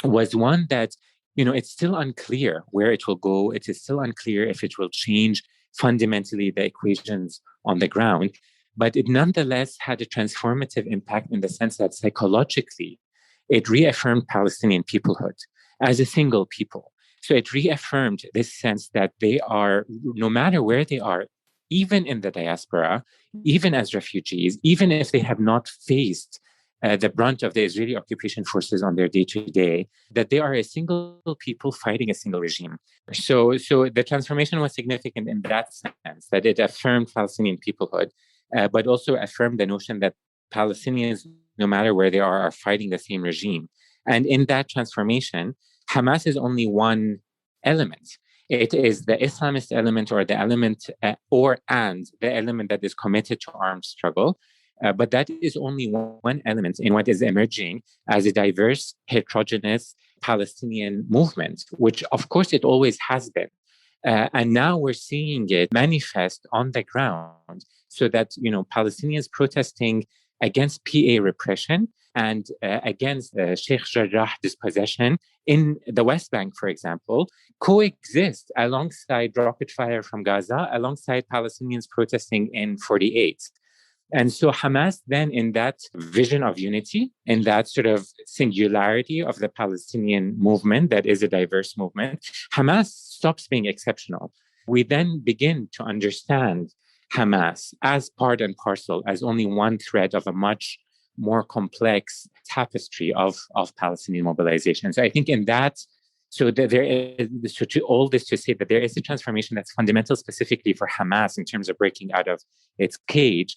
was one that, it's still unclear where it will go. It is still unclear if it will change fundamentally the equations on the ground. But it nonetheless had a transformative impact in the sense that psychologically, it reaffirmed Palestinian peoplehood as a single people. So it reaffirmed this sense that they are, no matter where they are, even in the diaspora, even as refugees, even if they have not faced the brunt of the Israeli occupation forces on their day-to-day, that they are a single people fighting a single regime. So the transformation was significant in that sense, that it affirmed Palestinian peoplehood, but also affirmed the notion that Palestinians, no matter where they are fighting the same regime. And in that transformation, Hamas is only one element. It is the Islamist element, or the element, and the element that is committed to armed struggle. But that is only one element in what is emerging as a diverse, heterogeneous Palestinian movement, which of course it always has been. And now we're seeing it manifest on the ground, so that, Palestinians protesting against PA repression and against Sheikh Jarrah dispossession in the West Bank, for example, coexist alongside rocket fire from Gaza, alongside Palestinians protesting in 48. And so Hamas then, in that vision of unity, in that sort of singularity of the Palestinian movement that is a diverse movement, Hamas stops being exceptional. We then begin to understand Hamas as part and parcel, as only one thread of a much more complex tapestry of Palestinian mobilization. So I think in that, there is, to all this to say that there is a transformation that's fundamental specifically for Hamas in terms of breaking out of its cage.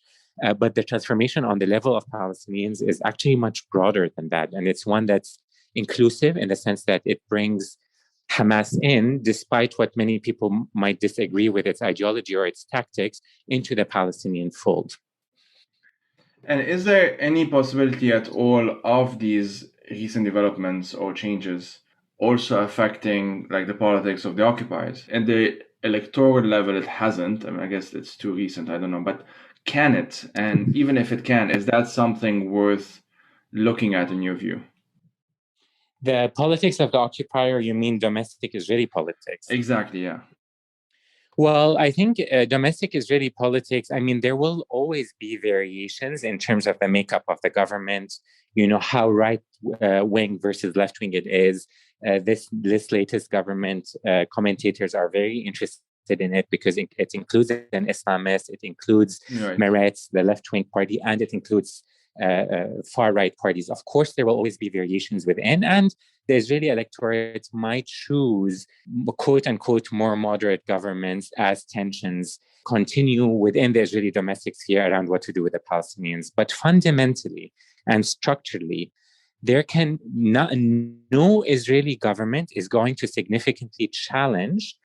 But the transformation on the level of Palestinians is actually much broader than that. And it's one that's inclusive in the sense that it brings Hamas in, despite what many people might disagree with its ideology or its tactics, into the Palestinian fold. And is there any possibility at all of these recent developments or changes also affecting the politics of the occupiers? At the electoral level, it hasn't. I mean, I guess it's too recent, I don't know. But can it? And even if it can, is that something worth looking at in your view? The politics of the occupier, you mean domestic Israeli politics? Exactly, yeah. Well, I think domestic Israeli politics, I mean, there will always be variations in terms of the makeup of the government, how right wing versus left wing it is. This latest government, commentators are very interested in it because it includes an Islamist, it includes Right. Meretz, the left wing party, and it includes far right parties. Of course, there will always be variations within, and the Israeli electorate might choose quote unquote more moderate governments as tensions continue within the Israeli domestic sphere around what to do with the Palestinians. But fundamentally and structurally, there can not, no Israeli government is going to significantly challenge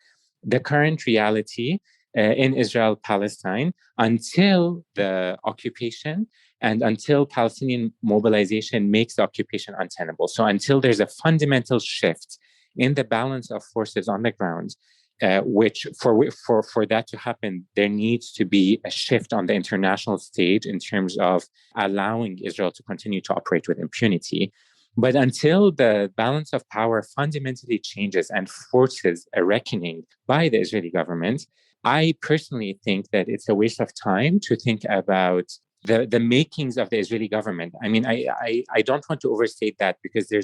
the current reality in Israel Palestine until the occupation and until Palestinian mobilization makes the occupation untenable. So until there's a fundamental shift in the balance of forces on the ground, which for that to happen, there needs to be a shift on the international stage in terms of allowing Israel to continue to operate with impunity. But until the balance of power fundamentally changes and forces a reckoning by the Israeli government, I personally think that it's a waste of time to think about the makings of the Israeli government. I mean, I don't want to overstate that because there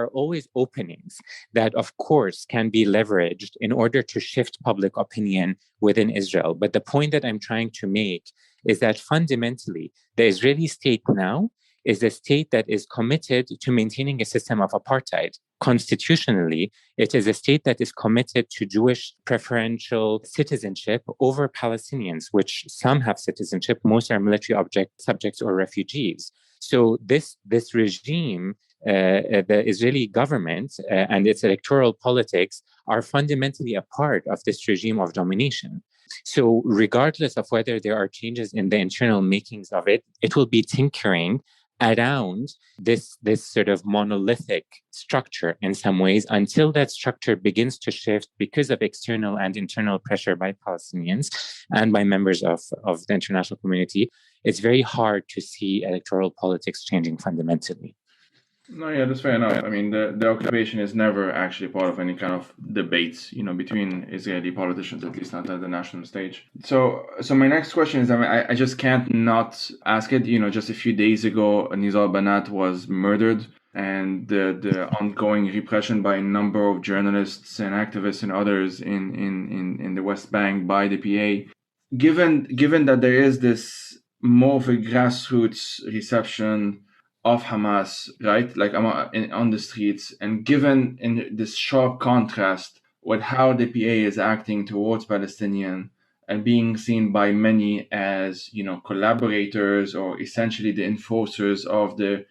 are always openings that, of course, can be leveraged in order to shift public opinion within Israel. But the point that I'm trying to make is that fundamentally, the Israeli state now is a state that is committed to maintaining a system of apartheid. Constitutionally, it is a state that is committed to Jewish preferential citizenship over Palestinians, which some have citizenship, most are military subjects or refugees. So this regime, the Israeli government and its electoral politics are fundamentally a part of this regime of domination. So regardless of whether there are changes in the internal makings of it, it will be tinkering around this sort of monolithic structure in some ways until that structure begins to shift because of external and internal pressure by Palestinians and by members of the international community. It's very hard to see electoral politics changing fundamentally. No, yeah, that's fair enough. I mean, the occupation is never actually part of any kind of debates, between Israeli politicians, at least not at the national stage. So my next question is, I mean, I just can't not ask it. Just a few days ago, Nizar Banat was murdered, and the ongoing repression by a number of journalists and activists and others in the West Bank by the PA. Given that there is this more of a grassroots reception of Hamas, right? Like on the streets, and given in this sharp contrast with how the PA is acting towards Palestinian and being seen by many as collaborators or essentially the enforcers of the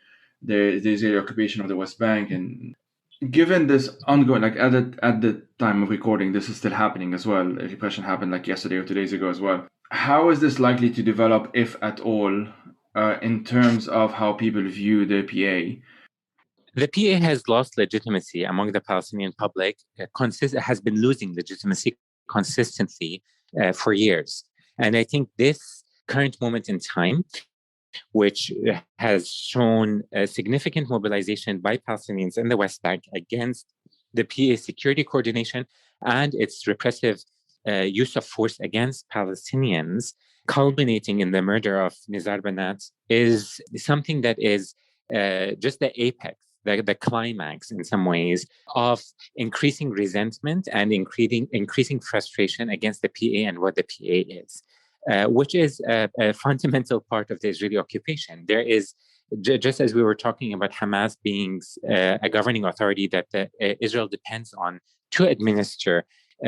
Israeli occupation of the West Bank, and given this ongoing, like at the time of recording, this is still happening as well. Repression happened like yesterday or 2 days ago as well. How is this likely to develop, if at all, in terms of how people view the PA? The PA has lost legitimacy among the Palestinian public, has been losing legitimacy consistently for years. And I think this current moment in time, which has shown a significant mobilization by Palestinians in the West Bank against the PA security coordination and its repressive use of force against Palestinians, culminating in the murder of Nizar Banat, is something that is just the apex, the climax in some ways of increasing resentment and increasing frustration against the PA and what the PA is. Which is a fundamental part of the Israeli occupation. There is, just as we were talking about Hamas being a governing authority that Israel depends on to administer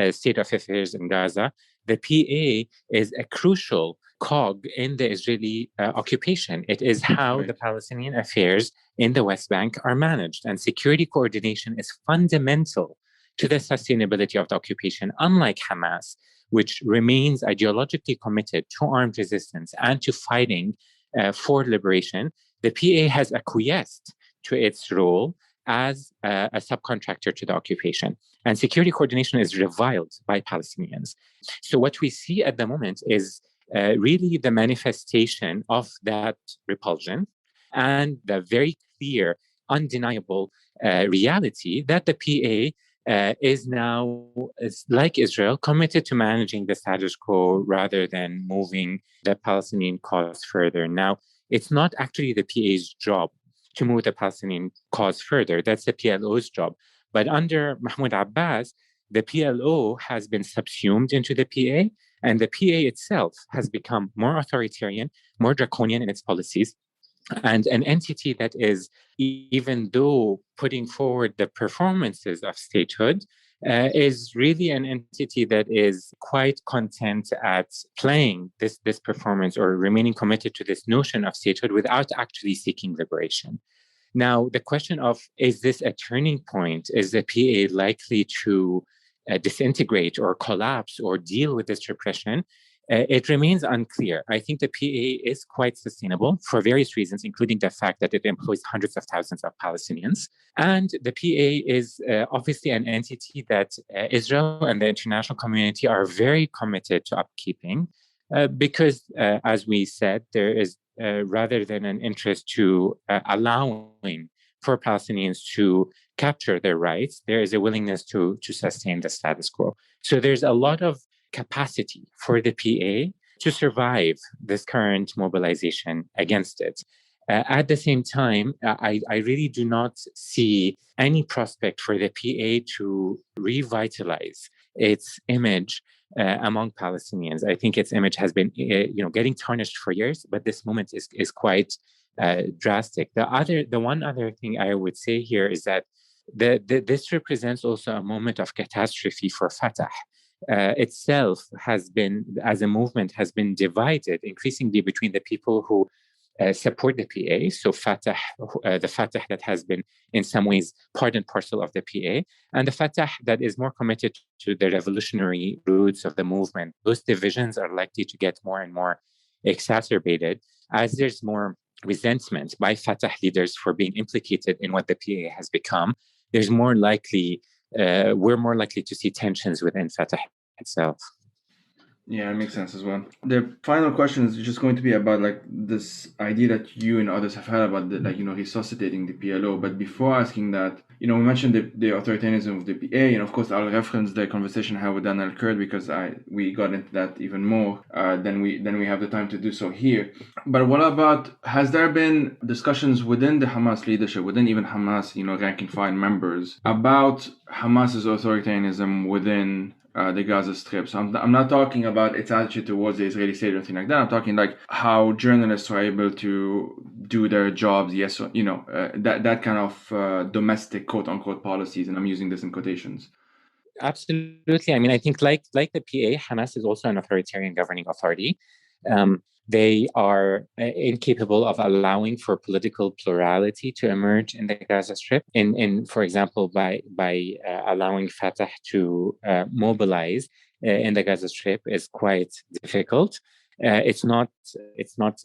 state of affairs in Gaza, the PA is a crucial cog in the Israeli occupation. It is how the Palestinian affairs in the West Bank are managed, and security coordination is fundamental to the sustainability of the occupation, unlike Hamas, which remains ideologically committed to armed resistance and to fighting for liberation. The PA has acquiesced to its role as a subcontractor to the occupation. And security coordination is reviled by Palestinians. So what we see at the moment is really the manifestation of that repulsion and the very clear, undeniable reality that the PA is now, like Israel, committed to managing the status quo rather than moving the Palestinian cause further. Now, it's not actually the PA's job to move the Palestinian cause further. That's the PLO's job. But under Mahmoud Abbas, the PLO has been subsumed into the PA, and the PA itself has become more authoritarian, more draconian in its policies, and an entity that is, even though putting forward the performances of statehood, is really an entity that is quite content at playing this performance or remaining committed to this notion of statehood without actually seeking liberation. Now, the question of, is this a turning point? Is the PA likely to disintegrate or collapse or deal with this repression? It remains unclear. I think the PA is quite sustainable for various reasons, including the fact that it employs hundreds of thousands of Palestinians. And the PA is obviously an entity that Israel and the international community are very committed to upkeeping because, as we said, there is rather than an interest to allowing for Palestinians to capture their rights, there is a willingness to sustain the status quo. So there's a lot of capacity for the PA to survive this current mobilization against it. At the same time, I really do not see any prospect for the PA to revitalize its image among Palestinians. I think its image has been, getting tarnished for years, but this moment is quite drastic. The one other thing I would say here is that this represents also a moment of catastrophe for Fatah. Itself has been, as a movement, has been divided increasingly between the people who support the PA, so Fatah, the Fatah that has been in some ways part and parcel of the PA, and the Fatah that is more committed to the revolutionary roots of the movement. Those divisions are likely to get more and more exacerbated as there's more resentment by Fatah leaders for being implicated in what the PA has become. We're more likely to see tensions within Fatah itself. Yeah, it makes sense as well. The final question is just going to be about like this idea that you and others have had about resuscitating the PLO. But before asking that, we mentioned the authoritarianism of the PA, and of course I'll reference the conversation I had with Daniel Kurd because we got into that even more than we have the time to do so here. But what about, has there been discussions within the Hamas leadership, within even Hamas, rank and file members, about Hamas's authoritarianism within the Gaza Strip? So I'm not talking about its attitude towards the Israeli state or anything like that. I'm talking like how journalists are able to do their jobs. Yes, that kind of domestic quote unquote policies, and I'm using this in quotations. Absolutely. I mean, I think like the PA, Hamas is also an authoritarian governing authority. They are incapable of allowing for political plurality to emerge in the Gaza Strip. For example, by allowing Fatah to mobilize in the Gaza Strip is quite difficult. It's not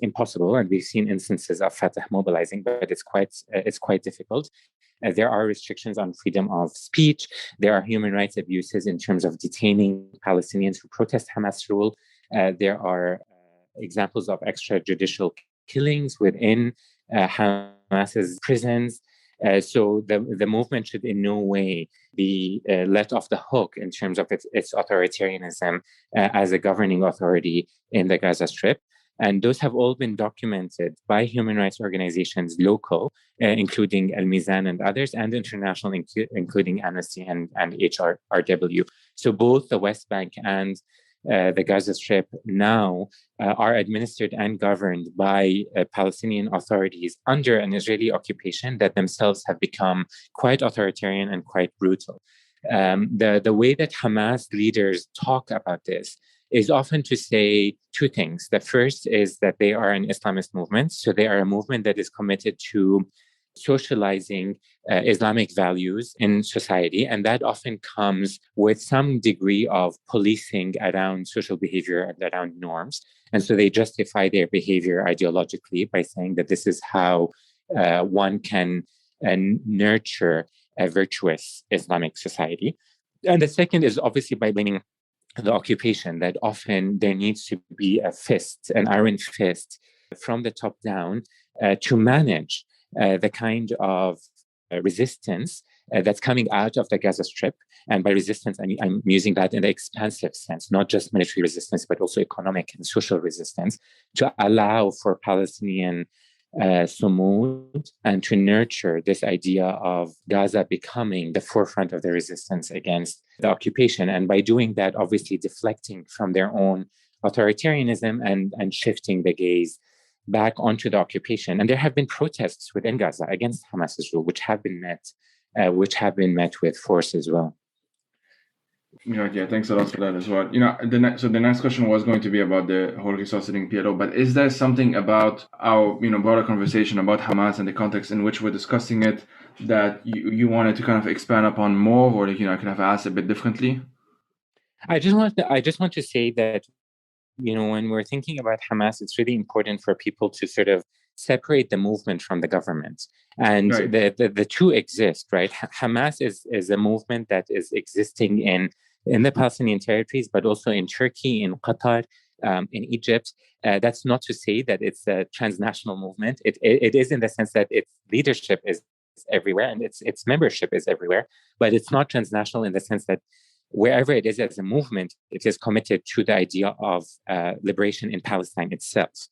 impossible, and we've seen instances of Fatah mobilizing, but it's quite difficult. There are restrictions on freedom of speech. There are human rights abuses in terms of detaining Palestinians who protest Hamas rule. There are examples of extrajudicial killings within Hamas's prisons. So the movement should in no way be let off the hook in terms of its authoritarianism as a governing authority in the Gaza Strip. And those have all been documented by human rights organizations, local, including Al Mizan and others, and international, including Amnesty and HRW. So both the West Bank and the Gaza Strip now are administered and governed by Palestinian authorities under an Israeli occupation that themselves have become quite authoritarian and quite brutal. The way that Hamas leaders talk about this is often to say two things. The first is that they are an Islamist movement. So they are a movement that is committed to socializing Islamic values in society. And that often comes with some degree of policing around social behavior and around norms. And so they justify their behavior ideologically by saying that this is how one can nurture a virtuous Islamic society. And the second is obviously by blaming the occupation, that often there needs to be an iron fist from the top down to manage the kind of resistance that's coming out of the Gaza Strip. And by resistance, I'm using that in the expansive sense, not just military resistance, but also economic and social resistance, to allow for Palestinian sumud and to nurture this idea of Gaza becoming the forefront of the resistance against the occupation. And by doing that, obviously deflecting from their own authoritarianism and shifting the gaze back onto the occupation. And there have been protests within Gaza against Hamas's rule, which have been met with force as well. Yeah, thanks a lot for that as well. So the next question was going to be about the whole resuscitating PLO, but is there something about our, broader conversation about Hamas and the context in which we're discussing it that you wanted to kind of expand upon more, or I could have asked a bit differently? I just want to say that, when we're thinking about Hamas, it's really important for people to sort of separate the movement from the government. And right. the two exist, right? Hamas is a movement that is existing in the Palestinian territories, but also in Turkey, in Qatar, in Egypt. That's not to say that it's a transnational movement. It is in the sense that its leadership is everywhere and its membership is everywhere, but it's not transnational in the sense that wherever it is as a movement, it is committed to the idea of liberation in Palestine itself.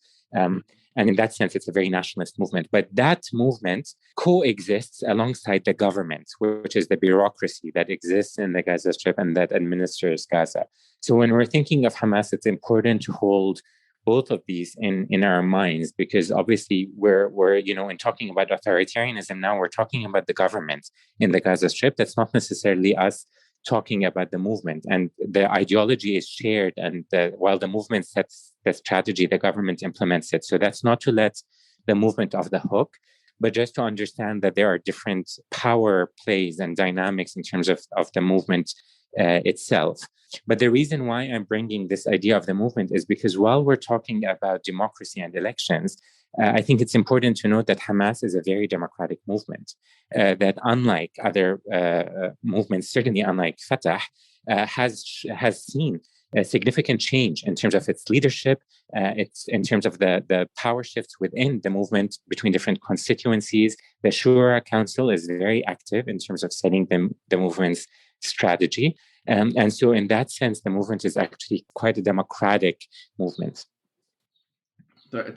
And in that sense, it's a very nationalist movement. But that movement coexists alongside the government, which is the bureaucracy that exists in the Gaza Strip and that administers Gaza. So when we're thinking of Hamas, it's important to hold both of these in our minds, because obviously we're in talking about authoritarianism now, we're talking about the government in the Gaza Strip. That's not necessarily us talking about the movement, and the ideology is shared, and while the movement sets the strategy, the government implements it. So that's not to let the movement off the hook, but just to understand that there are different power plays and dynamics in terms of the movement itself. But the reason why I'm bringing this idea of the movement is because while we're talking about democracy and elections, I think it's important to note that Hamas is a very democratic movement, that unlike other movements, certainly unlike Fatah, has seen a significant change in terms of its leadership, it's in terms of the power shifts within the movement between different constituencies. The Shura Council is very active in terms of setting the movement's strategy. And so in that sense, the movement is actually quite a democratic movement.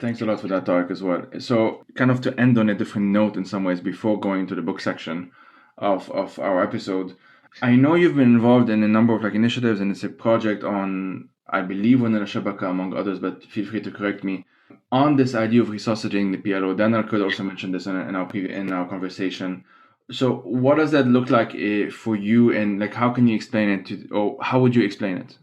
Thanks a lot for that, Tarek, as well. So kind of to end on a different note in some ways before going to the book section of our episode, I know you've been involved in a number of initiatives, and it's a project on, I believe, within Shabaka, among others, but feel free to correct me, on this idea of resuscitating the PLO. Daniel could also mention this in our conversation. So what does that look like for you, and how can you explain it or how would you explain it?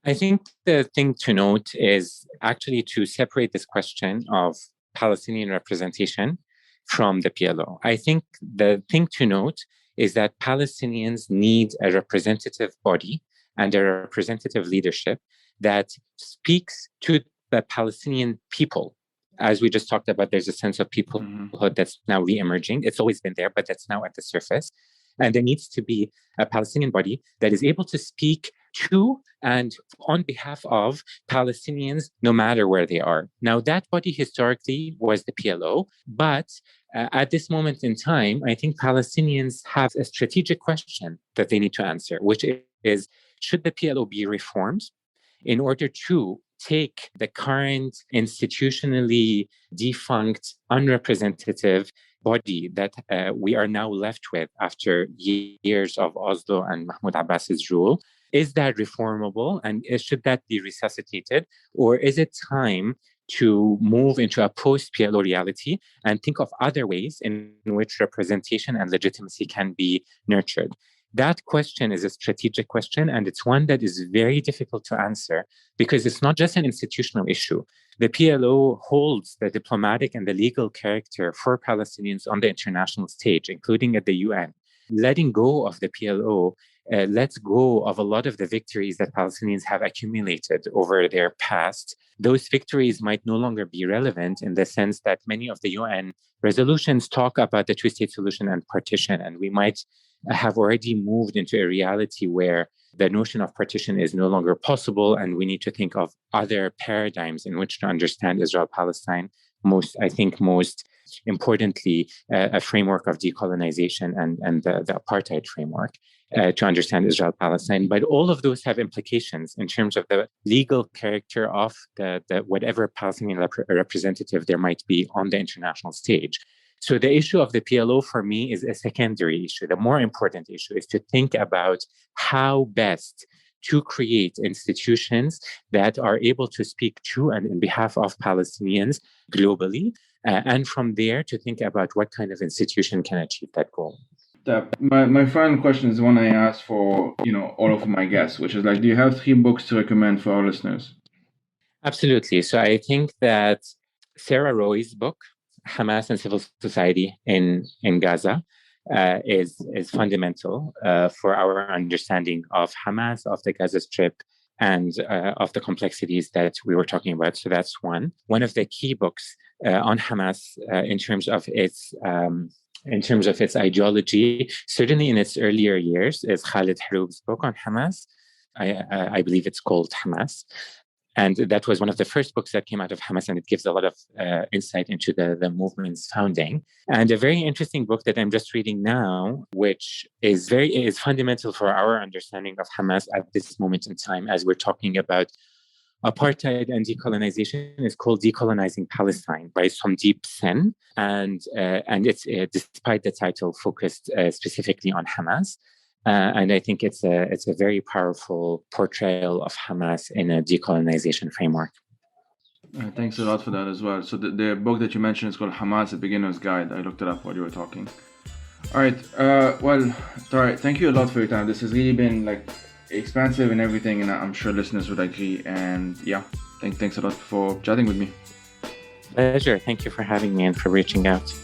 I think the thing to note is actually to separate this question of Palestinian representation from the PLO. I think the thing to note is that Palestinians need a representative body and a representative leadership that speaks to the Palestinian people. As we just talked about, there's a sense of peoplehood that's now re-emerging. It's always been there, but that's now at the surface. And there needs to be a Palestinian body that is able to speak to and on behalf of Palestinians, no matter where they are. Now, that body historically was the PLO, but at this moment in time, I think Palestinians have a strategic question that they need to answer, which is, should the PLO be reformed in order to take the current institutionally defunct, unrepresentative body that we are now left with after years of Oslo and Mahmoud Abbas's rule? Is that reformable, and should that be resuscitated? Or is it time to move into a post-PLO reality and think of other ways in which representation and legitimacy can be nurtured? That question is a strategic question, and it's one that is very difficult to answer because it's not just an institutional issue. The PLO holds the diplomatic and the legal character for Palestinians on the international stage, including at the UN. Letting go of the PLO lets go of a lot of the victories that Palestinians have accumulated over their past. Those victories might no longer be relevant in the sense that many of the UN resolutions talk about the two-state solution and partition, and we might have already moved into a reality where the notion of partition is no longer possible, and we need to think of other paradigms in which to understand Israel-Palestine most importantly, a framework of decolonization and the apartheid framework to understand Israel-Palestine. But all of those have implications in terms of the legal character of the whatever Palestinian representative there might be on the international stage. So the issue of the PLO for me is a secondary issue. The more important issue is to think about how best to create institutions that are able to speak to and in behalf of Palestinians globally, and from there to think about what kind of institution can achieve that goal. My final question is the one I asked for, all of my guests, which is like, do you have 3 books to recommend for our listeners? Absolutely. So I think that Sarah Roy's book, Hamas and Civil Society in Gaza, is fundamental for our understanding of Hamas, of the Gaza Strip, and of the complexities that we were talking about. So that's one. One of the key books on Hamas in terms of its ideology, certainly in its earlier years, is Khalid Haroub's book on Hamas. I believe it's called Hamas. And that was one of the first books that came out of Hamas, and it gives a lot of insight into the movement's founding. And a very interesting book that I'm just reading now, which is fundamental for our understanding of Hamas at this moment in time, as we're talking about apartheid and decolonization, is called Decolonizing Palestine by Somdeep Sen. And it's, despite the title, focused specifically on Hamas. And I think it's a very powerful portrayal of Hamas in a decolonization framework. Thanks a lot for that as well. So the book that you mentioned is called Hamas, A Beginner's Guide. I looked it up while you were talking. All right. Tariq, thank you a lot for your time. This has really been expansive and everything, and I'm sure listeners would agree. And yeah, thanks a lot for chatting with me. Pleasure. Thank you for having me and for reaching out.